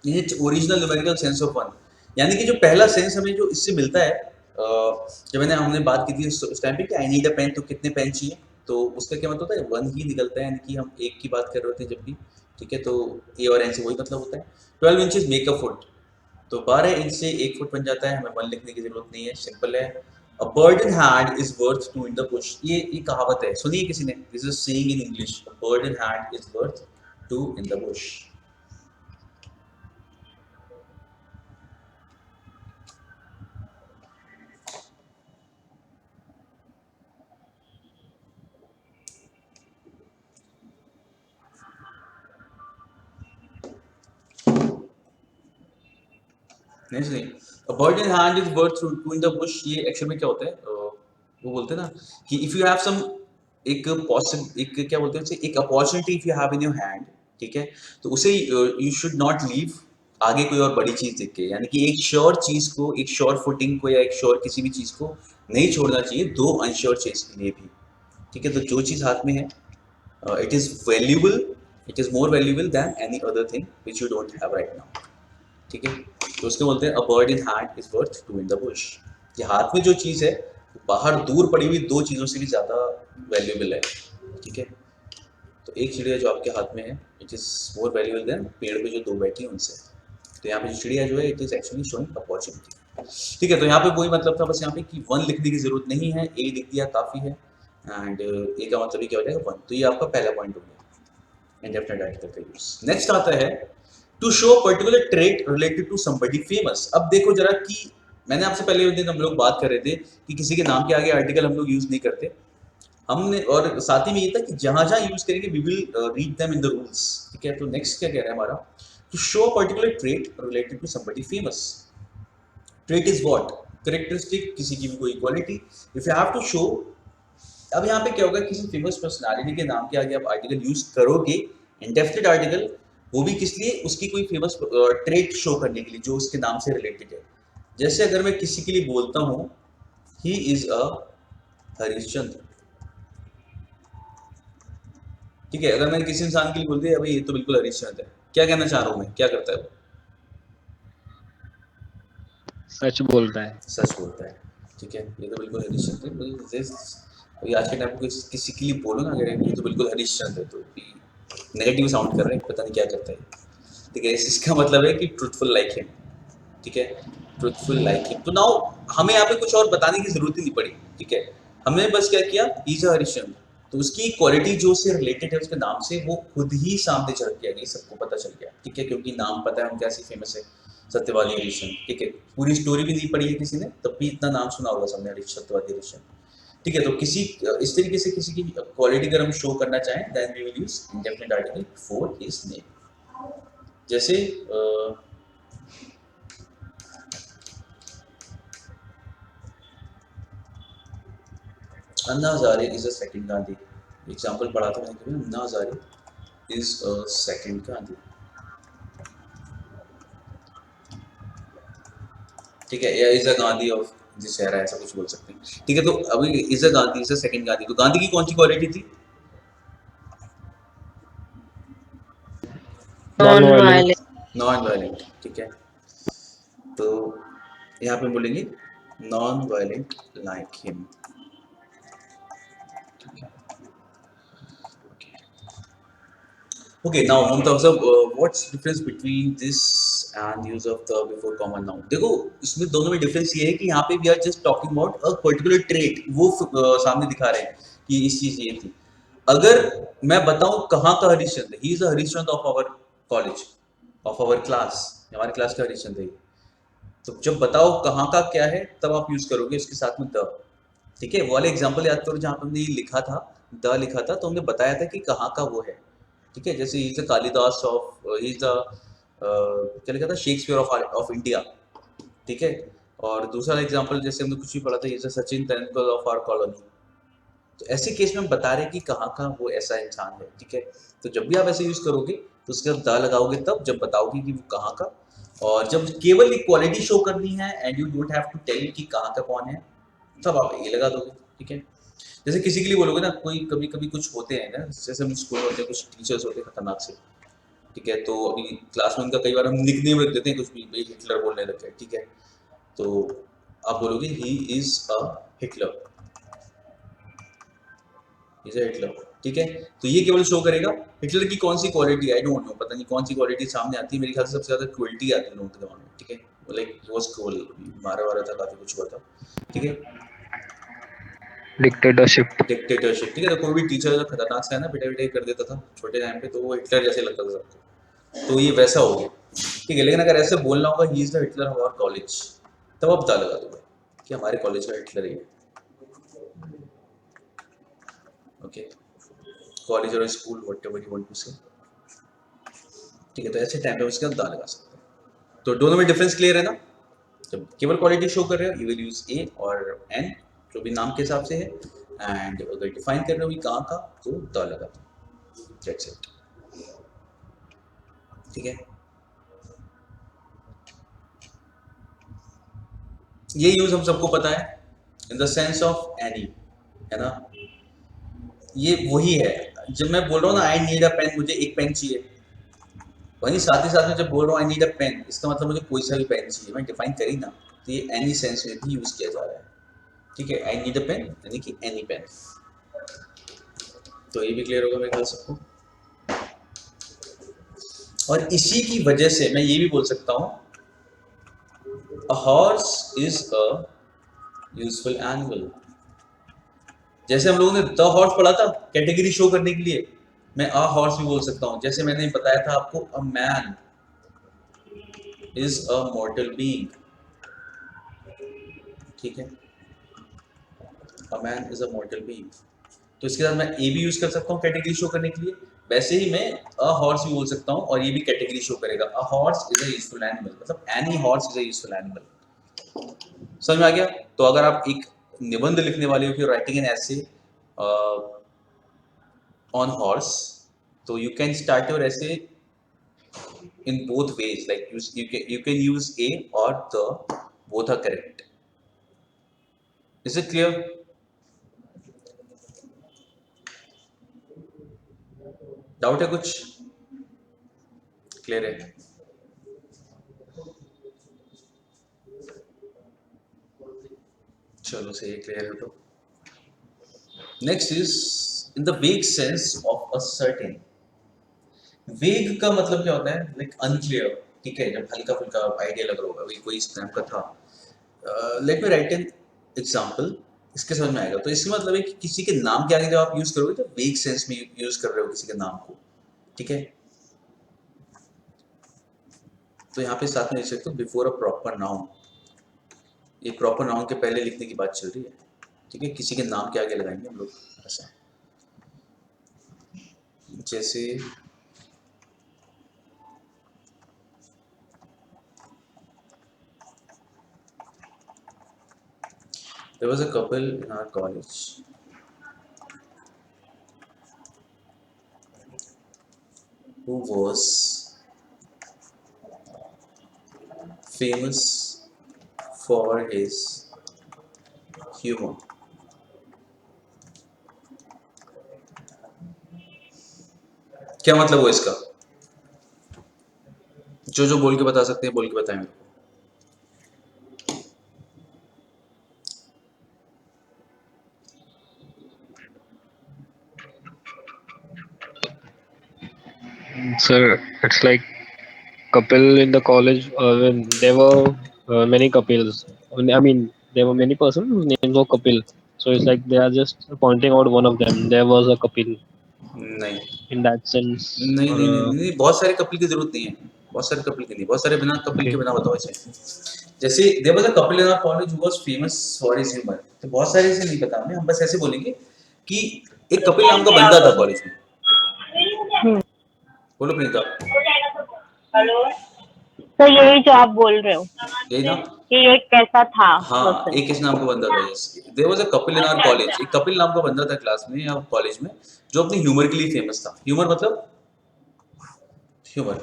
in its original numerical sense of one, यानी कि जो पहला सेंस हमें जो इससे मिलता है, जब हमने बात की थी उस टाइम पे कि आई नीड अ पेन, तो कितने पेन चाहिए, तो उसका क्या मतलब होता है? वन ही निकलता है, यानी कि हम एक की बात कर रहे होते हैं जब भी, ठीक है। तो ए और एन से वही मतलब होता है। 12 इंचेस मेक अ फुट, तो 12 इंच से 1 फुट बन जाता है। हमें वन लिखने की जरूरत नहीं है, सिंपल है। अ bird in hand is worth 2 in the Bush, ये कहावत है, सुनिए किसी ने, this is saying in English, a bird in hand is worth 2 in the Bush. नहीं सुनिए, अ bird in hand is worth 2 in the Bush, ये एक्चुअल में क्या होता है? वो बोलते हैं ना कि इफ यू हैव सम एक क्या बोलते हैं उसे, एक opportunity if you have in your hand, ठीक है, तो उसे यू शुड नॉट लीव आगे कोई और बड़ी चीज देख के, यानी कि एक श्योर चीज को, एक श्योर फुटिंग को या एक श्योर किसी भी चीज को नहीं छोड़ना चाहिए दो अनश्योर चीज के लिए भी, ठीक है। तो जो चीज हाथ में है it is valuable, it is more valuable than any other thing which you don't have right now, ठीक है। तो उसके बोलते हैं a bird in hand is worth two in the bush, कि हाथ में जो चीज़ है बाहर दूर पड़ी हुई दो चीज़ों से भी ज़्यादा वैल्यूएबल है, ठीक है। तो एक चिड़िया जो आपके हाथ में है it is more valuable then पेड़ पे जो दो बैठी है उनसे। तो यहाँ पे जो चिड़िया जो है it is actually showing opportunity, ठीक है। तो यहाँ पे वही मतलब था बस यहाँ पे कि वन लिखने की जरूरत नहीं है, ए लिख दिया काफ़ी है, एंड ए का मतलब क्या हो जाएगा वन। तो ये आपका पहला पॉइंट हो गया इंडेफिनिट आर्टिकल का यूज। नेक्स्ट आता है to show particular trait related to somebody famous. अब देखो जरा कि मैंने आपसे पहले दिन हम लोग बात कर रहे थे कि किसी के नाम के आगे आर्टिकल हम लोग यूज नहीं करते हमने, और साथ ही में ये था कि जहां जहां यूज करेंगे we will read them in the rules, ठीक है। तो नेक्स्ट क्या कह रहा है हमारा, to show particular trait related to somebody famous. Trait is what, characteristic, किसी की भी कोई quality. If you have to show, अब यहाँ पे क्या होगा, किसी फेमस पर्सनालिटी के नाम के आगे आप आर्टिकल यूज करोगे, इंडेफिनिट आर्टिकल, वो भी किस लिए, उसकी कोई फेमस ट्रेट शो करने के लिए जो उसके नाम से रिलेटेड है। जैसे अगर मैं किसी के लिए बोलता हूँ ही इज अ हरिश्चंद्र, ठीक है। अगर मैंने किसी इंसान के लिए बोल दिया भाई ये तो बिल्कुल हरिश्चंद्र है, क्या कहना चाह रहा हूँ मैं, क्या करता है वो, सच बोलता है। सच बोलता है, ठीक है। ये तो बिल्कुल हरिश्चंद्र है। अभी आज के टाइम में किसी के लिए बोलो ना अगर ये तो बिल्कुल हरिश्चंद्र है तो नेगेटिव साउंड कर रहे हैं, पता नहीं क्या करता है, ठीक है। इसका मतलब है कि ट्रुथफुल लाइक हिम, ठीक है, ट्रुथफुल लाइक हिम। तो नाउ हमें यहाँ पे कुछ और बताने की जरूरत ही नहीं पड़ी, ठीक है। हमने बस क्या किया, ही इज अ हरिश्चंद्र, तो उसकी क्वालिटी जो उससे रिलेटेड है उसके नाम से वो खुद ही सामने चढ़ के आ गई, सबको पता चल गया, ठीक है। क्योंकि नाम पता है हम कैसी फेमस है, सत्यवादी हरिश्चंद्र, ठीक है। पूरी स्टोरी भी नहीं पढ़ी है किसी ने तब भी इतना नाम सुना होगा सबने, सत्यवादी हरिश्चंद्र, ठीक है। तो किसी इस तरीके से किसी की क्वालिटी अगर हम शो करना चाहें then we will use indefinite article before his name. जैसे Anna Hazare is a second Gandhi, example पढ़ा था मैंने, Anna Hazare is a second Gandhi, ठीक है, या is a Gandhi of this शहर, ऐसा कुछ बोल सकते हैं, ठीक है। तो अभी is a Gandhi is a second Gandhi, तो गांधी की कौन सी क्वालिटी थी, non non violence. Violent. Non violent, ठीक है। तो यहाँ पे बोलेंगे non violent like him, okay now Mumta, so what's difference between this and use of the before common noun। देखो इसमें दोनों में डिफरेंस ये है कि यहाँ पे we are just talking about a particular trait, वो सामने दिखा रहे हैं कि इस चीज ये थी। अगर मैं बताऊं कहाँ का Harishchandra, he is a Harishchandra of our college, of our class, हमारे क्लास का हरिश्चंद्र है, तो जब बताओ कहाँ का क्या है तब आप यूज करोगे उसके साथ में द, ठीक है। वो वाले एग्जाम्पल याद करो जहाँ पे हमने ये लिखा था, द लिखा था, तो हमने बताया था कि कहाँ का वो है, ठीक है। जैसे he is Kalidas of, he is क्या लिखा था, शेक्सपियर ऑफ इंडिया, ठीक है। और दूसरा एग्जांपल जैसे हमने कुछ भी पढ़ा था, is Sachin Tendulkar of our colony. तो ऐसे केस में हम बता रहे हैं कि कहाँ का वो ऐसा इंसान है, ठीक है। तो जब भी आप ऐसे यूज करोगे तो उसके बाद द लगाओगे तब जब बताओगे कि वो कहाँ का, और जब केवल एक क्वालिटी शो करनी है and you don't have to tell कि कहाँ का कौन है तब आप ये लगा दोगे, ठीक है। जैसे किसी के लिए बोलोगे ना, कोई कभी कभी कुछ होते हैं ना, जैसे हम स्कूल में होते हैं कुछ टीचर्स होते हैं खतरनाक से, ठीक है। तो अभी क्लास में उनका कई बार हम निकनेम रख देते हैं कुछ भी, भाई हिटलर बोलने लगते हैं, ठीक है। तो आप बोलोगे ही is a Hitler, is a Hitler, ठीक है। तो ये केवल शो करेगा हिटलर की कौन सी क्वालिटी, आई डोंट नो, पता नहीं कौन सी क्वालिटी सामने आती है, मेरे ख्याल से सबसे ज्यादा क्रुएल्टी आती है लोगों के दिमाग में, ठीक है। लाइक वाज क्रूअल, मारा वारा था, काफी कुछ हुआ था, ठीक है। डिक्टेटरशिप। डिक्टेटरशिप, ठीक है। तो कोई भी टीचर अगर खतरनाक सा है ना, पिटाई पिटाई कर देता था छोटे टाइम पे, तो वो हिटलर जैसे लगता था सबको, तो ये वैसा हो गया, ठीक है। लेकिन अगर ऐसे बोलना होगा he is the Hitler of our college, तब आप दा लगा दोगे कि हमारे कॉलेज का हिटलर ही है, ओके। कॉलेज और school whatever you want to say, ठीक है। तो ऐसे टाइम पे उसके बाद दा लगा सकते हैं। तो दोनों में डिफरेंस क्लियर है ना, जब केवल क्वालिटी शो कर रहे हो यू विल यूज ए और एन जो भी नाम के हिसाब से है, एंड अगर डिफाइन कर रहे हो कहाँ का तो द लगा दो, दैट्स इट, ठीक है। ये यूज हम सबको पता है, in the sense of any, है ना। ये वही है जब मैं बोल रहा हूँ ना आई नीड अ पेन, मुझे एक पेन चाहिए, वहीं साथ ही साथ में जब बोल रहा हूँ आई नीड अ पेन, इसका मतलब मुझे कोई सा भी पेन चाहिए, मैं डिफाइन करी ना, तो ये एनी सेंस में भी यूज किया जा रहा है। ठीक है, आई नीड अ पेन यानी कि एनी पेन। तो ये भी क्लियर होगा मेरे ख्याल सबको। और इसी की वजह से मैं ये भी बोल सकता हूँ अ horse is a useful animal. जैसे हम लोगों ने द हॉर्स पढ़ा था कैटेगरी शो करने के लिए, मैं अ हॉर्स भी बोल सकता हूँ। जैसे मैंने बताया था आपको a man is a मॉर्टल being. ठीक है, a man is a मॉर्टल being. तो इसके साथ मैं ए भी यूज कर सकता हूँ कैटेगरी शो करने के लिए। वैसे ही मैं अ हॉर्स भी बोल सकता हूँ और ये भी कैटेगरी शो करेगा। A horse is a useful animal, मतलब any horse is a useful animal. समझ में आ गया? तो अगर आप एक निबंध लिखने वाले हो, writing an essay on horse, तो you can start your essay in both ways, like you can use a or the, both are correct. Is it clear? Doubt है कुछ? क्लियर है? चलो सही है, क्लियर है। तो नेक्स्ट इज इन द वेग सेंस ऑफ अ सर्टेन। वेग का मतलब क्या होता है? Like unclear. ठीक है, जब हल्का फुल्का आइडिया लग रहा होगा वही कोई इस टाइप का था। Let me right an example, इसके समझ में आएगा। तो इसका मतलब है कि किसी के नाम के आगे जब आप यूज करोगे तो वेग सेंस में यूज कर रहे हो किसी के नाम को। ठीक है, तो यहाँ पे साथ में लिख सकते हो बिफोर अ प्रॉपर नाउन। ये प्रॉपर नाउन के पहले लिखने की बात चल रही है। ठीक है, किसी के नाम के आगे लगाएंगे हम लोग ऐसा। जैसे there was a couple in our college who was famous for his humor। क्या मतलब हुआ इसका? जो बोल के बता सकते हैं बोल के बताएं मेरे को। Sir, it's like couple in the college. When there were many couples. I mean, there were many persons whose names were couple. So it's like they are just pointing out one of them. There was a couple नहीं in that sense. नहीं नहीं नहीं नहीं, बहुत सारे कपल की जरूरत नहीं है। बहुत सारे कपल की नहीं, बहुत सारे बिना कपल के Okay. बिना बताओ इसे। जैसे there was a couple in our college who was famous for his humour. तो बहुत सारे से नहीं पता हमें, हम बस ऐसे बोलेंगे कि एक कपिल नाम का बंदा था कॉलेज में। बोलो प्रीता। हेलो। तो यही जो आप बोल रहे हो यही ना? कि ये कैसा था हाँ, पर्सन। एक किस नाम का बंदा था। Yes, there was a Kapil in our college. एक कपिल नाम का बंदा था क्लास में या कॉलेज में, जो अपने ह्यूमर के लिए फेमस था। ह्यूमर मतलब ह्यूमर।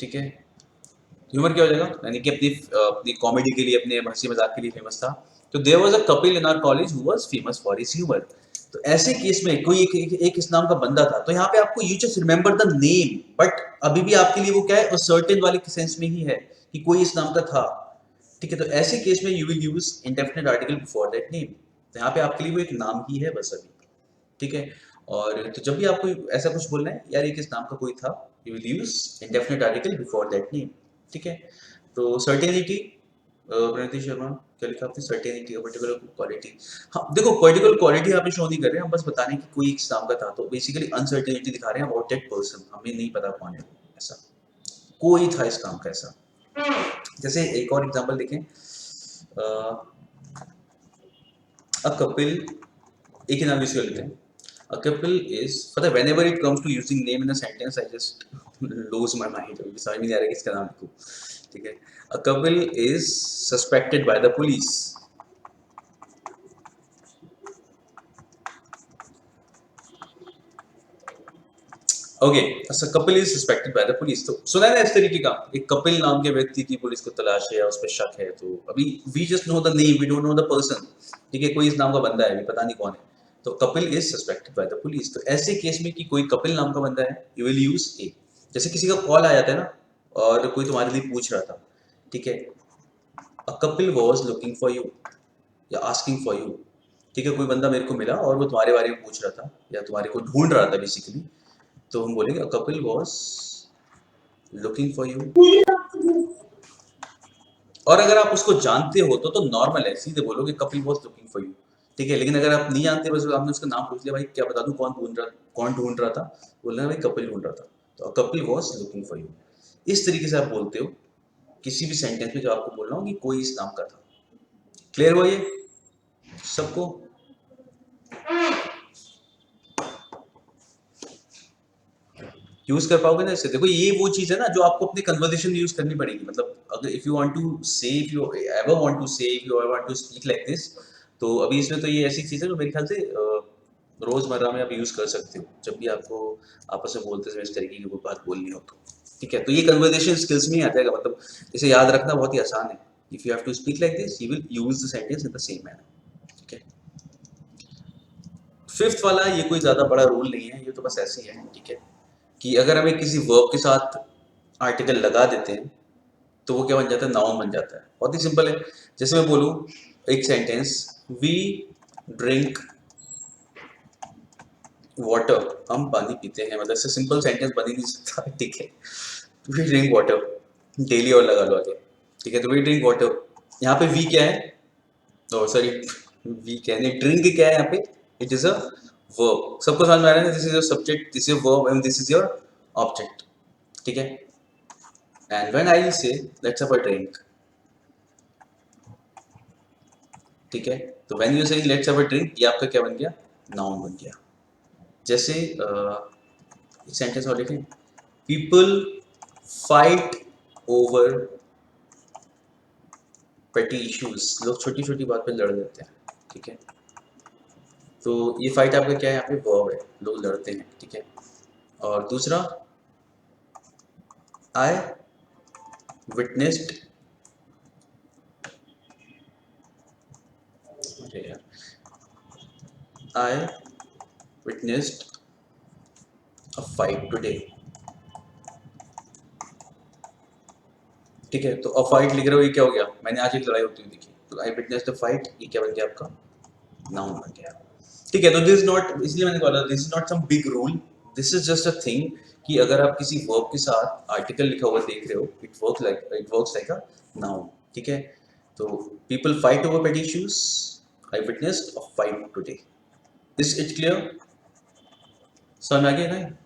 ठीक है, ह्यूमर क्या हो जाएगा? यानी कि अपनी कॉमेडी के लिए, अपने हंसी मजाक के लिए फेमस था। तो there was a Kapil in our college who was famous for his humour. तो ऐसे केस में कोई एक इस नाम का बंदा था, तो यहाँ पे आपको you just remember the name, but अभी भी आपके लिए वो क्या है, सर्टेन वाले सेंस में ही है कि कोई इस नाम का था। ठीक है, तो ऐसे केस में you will use indefinite article before that name. तो यहाँ पे आपके लिए वो एक नाम ही है बस अभी। ठीक है, और तो जब भी आपको ऐसा कुछ बोलना है यार, एक इस नाम का कोई था, you will use indefinite article before that name. ठीक है, तो सर्टेनिटी, प्रणति शर्मा क्या लिखा आपने? Certainty, particular quality. हाँ देखो, पर्टिकुलर क्वालिटी यहाँ पे शो नहीं कर रहे हैं हम, बस बताने की कोई इस नाम का था। तो बेसिकली अनसर्टेनिटी दिखा रहे हैं अबाउट दैट पर्सन, हमें नहीं पता कौन है ऐसा, कोई था इस नाम का ऐसा। जैसे एक और एग्जांपल देखें, अ कपिल, एक ही नाम यूज कर लेते हैं। A couple is, पता है whenever it comes to using name in a sentence, I just lose my mind। अभी समझ में नहीं आ रहा है किसका नाम लिखूं। ठीक है, a couple is suspected by the police। Okay, a couple is suspected by the police। तो सुना है ना इस तरीके का, एक कपिल नाम के व्यक्ति की पुलिस को तलाश है या उस पर शक है। तो अभी we just know the name, we don't know the person। ठीक है, कोई इस नाम का बंदा है, अभी पता नहीं कौन है। तो Kapil is suspected by the police. तो ऐसे केस में कि कोई कपिल नाम का बंदा है, यू विल यूज ए। जैसे किसी का कॉल आ जाता है ना, और कोई तुम्हारे लिए पूछ रहा था, ठीक है, a Kapil was looking for you या आस्किंग फॉर यू, ठीक है, कोई बंदा मेरे को मिला और वो तुम्हारे बारे में पूछ रहा था या तुम्हारे को ढूंढ रहा था बेसिकली, तो हम बोलेंगे a Kapil was looking for you. और अगर आप उसको जानते हो तो नॉर्मल है, सीधे बोलोगे Kapil was looking for you, ठीक है। लेकिन अगर आप नहीं जानते, बस आपने उसका नाम पूछ लिया, भाई क्या बता दूं कौन ढूंढ रहा था, बोलना भाई कपिल ढूंढ रहा था, तो Kapil was looking for you. इस तरीके से आप बोलते हो किसी भी सेंटेंस में जो आपको बोलना हो कि कोई इस नाम का था। क्लियर हुआ ये सबको? यूज कर पाओगे ना इससे? देखो ये वो चीज है ना जो आपको अपने कन्वर्सेशन में यूज करनी पड़ेगी। मतलब अगर if you want to say, if you ever want to say, if you ever want to speak like this, तो अभी इसमें तो ये ऐसी चीज है जो मेरे ख्याल से रोजमर्रा में आप यूज कर सकते हो जब भी आपको आपस में बोलते समय इस तरीके की कोई बात बोलनी हो तो, ठीक है। तो ये कन्वर्सेशन स्किल्स में ही आ जाएगा। मतलब इसे याद रखना बहुत ही आसान है। If you have to speak like this, you will use the sentence in the same manner, ठीक है। फिफ्थ वाला ये कोई ज्यादा बड़ा रूल नहीं है, ये तो बस ऐसे ही है, ठीक है, कि अगर हमें किसी वर्ब के साथ आर्टिकल लगा देते हैं तो वो क्या बन जाता है, नाउन बन जाता है। बहुत ही सिंपल है। जैसे मैं बोलूं एक सेंटेंस, वी ड्रिंक वाटर, हम पानी पीते हैं, मतलब इससे सिंपल सेंटेंस बन ही नहीं सकता, ठीक है। वी ड्रिंक वाटर, डेली और लगा लो आगे, ठीक है। तो वी ड्रिंक वाटर, यहाँ पे वी क्या है, सॉरी वी क्या नहीं, ड्रिंक क्या है यहाँ पे, इट इज अ वर्ब। सबको समझ में आ रहा है ना? This is your subject, this is your verb and this is your object, ठीक है। And when I will say let's have a drink, ठीक है, तो व्हेन यू से लेट्स हैव अ ड्रिंक, ये आपका क्या बन गया, नाउन बन गया। जैसे सेंटेंस और लिखें, पीपल फाइट ओवर पेटी इश्यूज, लोग छोटी छोटी बात पे लड़ जाते हैं, ठीक है। तो ये फाइट आपका क्या है, यहाँ पे वर्ब है, लोग लड़ते हैं, ठीक है। और दूसरा, आई witnessed, I witnessed a fight today, ठीक है। तो अ फाइट लिख रहे हो, ये क्या हो गया, मैंने आज एक लड़ाई होती हुई देखी, तो आई विटनेस्ड द फाइट, ये क्या बन गया आपका, नाउन बन गया, ठीक है। तो दिस नॉट, इसलिए मैंने बोला this is not some big rule, this is just a thing कि अगर आप किसी वर्ब के साथ आर्टिकल लिखा हुआ देख रहे हो, it works like a noun, ठीक है। तो पीपल फाइट ओवर पेटी issues, I witnessed a fight today. Is it clear? समझ आ गया ना?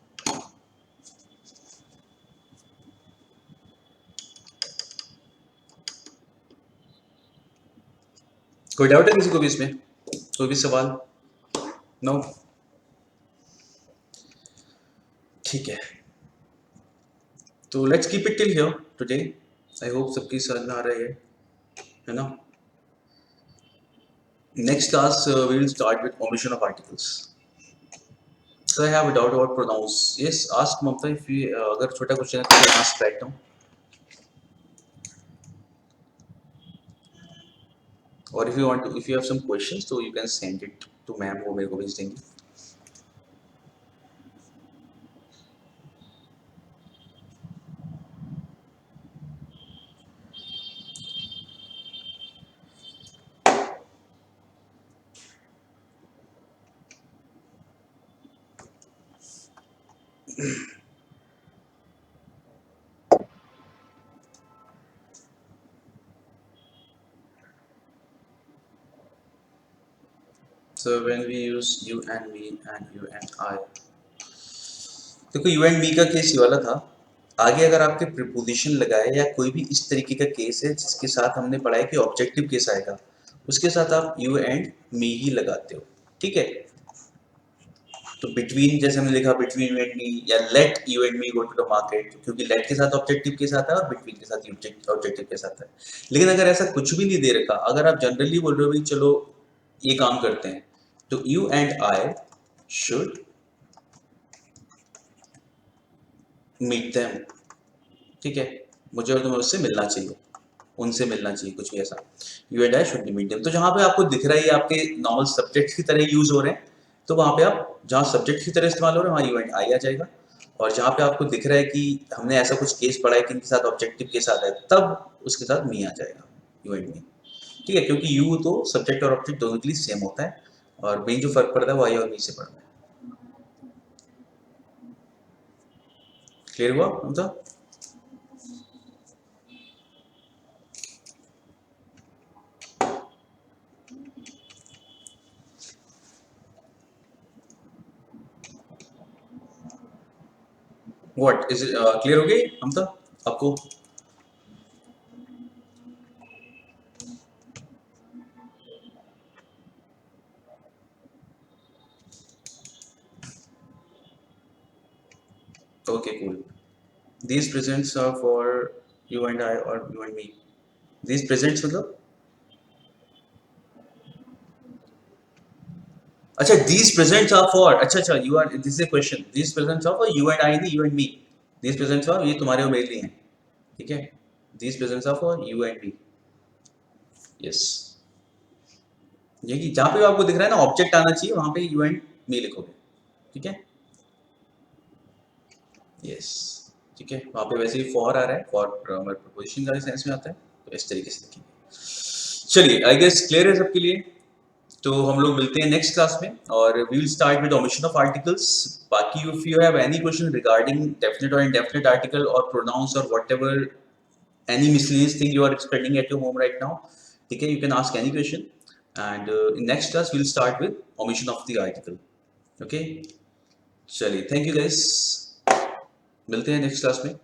कोई डाउट है किसी को भी इसमें, कोई भी सवाल? नो, ठीक है। तो let's keep it till here today. I hope सबकी समझ में आ रही है ना? Next class we will start with omission of articles. So I have a doubt about pronouns. Yes, ask Mamta if you, अगर छोटा क्वेश्चन है तो आस्क राइट नाउ, और if you want to, if you have some questions तो you can send it to ma'am, वो मेरे को भेज देंगी। So when we use you and me and you and I, देखो you and me का केस ये वाला था। आगे अगर आपके प्रीपोजिशन लगाए या कोई भी इस तरीके का केस है जिसके साथ हमने पढ़ा है कि ऑब्जेक्टिव केस आएगा, उसके साथ आप you and me ही लगाते हो, ठीक है। तो बिटवीन, जैसे हमने लिखा बिटवीन यू एंड मी, या let you and me go to the market, क्योंकि लेट के साथ ऑब्जेक्टिव केस आता है और बिटवीन के साथ ऑब्जेक्टिव केस आता है। लेकिन अगर ऐसा कुछ भी नहीं दे रखा, अगर आप जनरली बोल रहे हो भाई चलो ये काम करते हैं, तो you and I should meet them, ठीक है। मुझे और तुम्हें उससे मिलना चाहिए, उनसे मिलना चाहिए, कुछ भी ऐसा। You and I should meet them. तो जहां पे आपको दिख रहा है ये आपके नॉर्मल सब्जेक्ट की तरह यूज हो रहे हैं, तो वहाँ पे आप जहाँ सब्जेक्ट की तरह इस्तेमाल हो रहा है वहाँ यूएंट आई आ जाएगा, और जहाँ पे आपको दिख रहा है कि हमने ऐसा कुछ केस पढ़ा है कि इनके साथ ऑब्जेक्टिव के साथ है, तब उसके साथ मी आ जाएगा यूएंट में। ठीक है, क्योंकि यू तो सब्जेक्ट और ऑब्जेक्ट दोनों के लिए सेम होता है, और मेन जो फर्क पड़ता है वो आई और मी से पड़ता है। क्लियर हुआ मतलब? व्हाट इज क्लियर हो गई मतलब आपको? Okay cool. These presents are for you and I or you and me. These presents मतलब अच्छा, these presents are for, अच्छा you are, this is a question, these presents are for you and I नहीं you and me, these presents are, ये तुम्हारे और मेरे लिए हैं, ठीक है, these presents are for you and me, yes, ये कि जहाँ पे आपको दिख रहा है ना ऑब्जेक्ट आना चाहिए वहाँ पे you and me लिखोगे, ठीक है, yes, ठीक है, वहाँ पे वैसे ही for आ रहा है, for हमारे प्रपोजिशन का सेंस में आता है, तो इस तरीके से लिखेंगे। चलिए आई गेस क्लियर है सबके लिए, तो हम लोग मिलते हैं नेक्स्ट क्लास में, और we will start with omission of articles. बाकी if you have any question regarding definite और इनडेफिनेट आर्टिकल और प्रोनाउंस और whatever any miscellaneous thing you are expecting at your home right now, ठीक है, you can ask any question, and in next class we will start with omission of the article. Okay, चलिए थैंक यू गाइस, मिलते हैं नेक्स्ट क्लास में।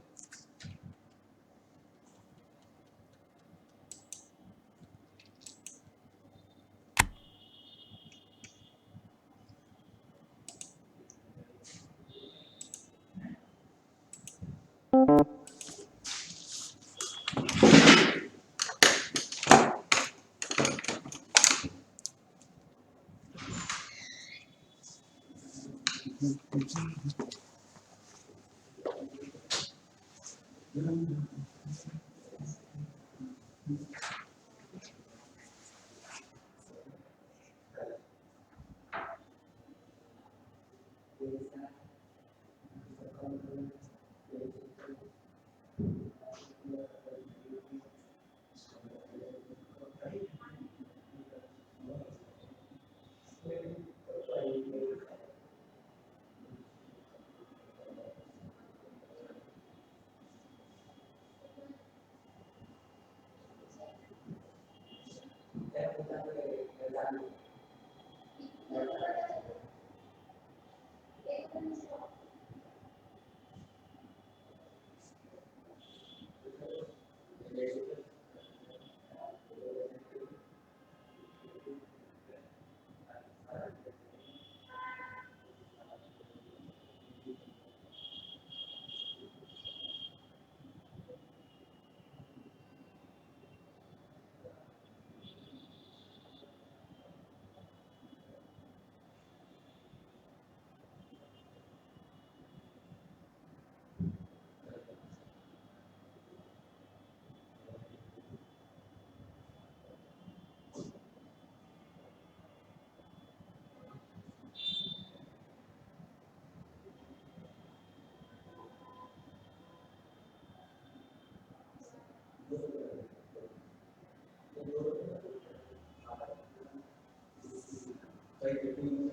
Right.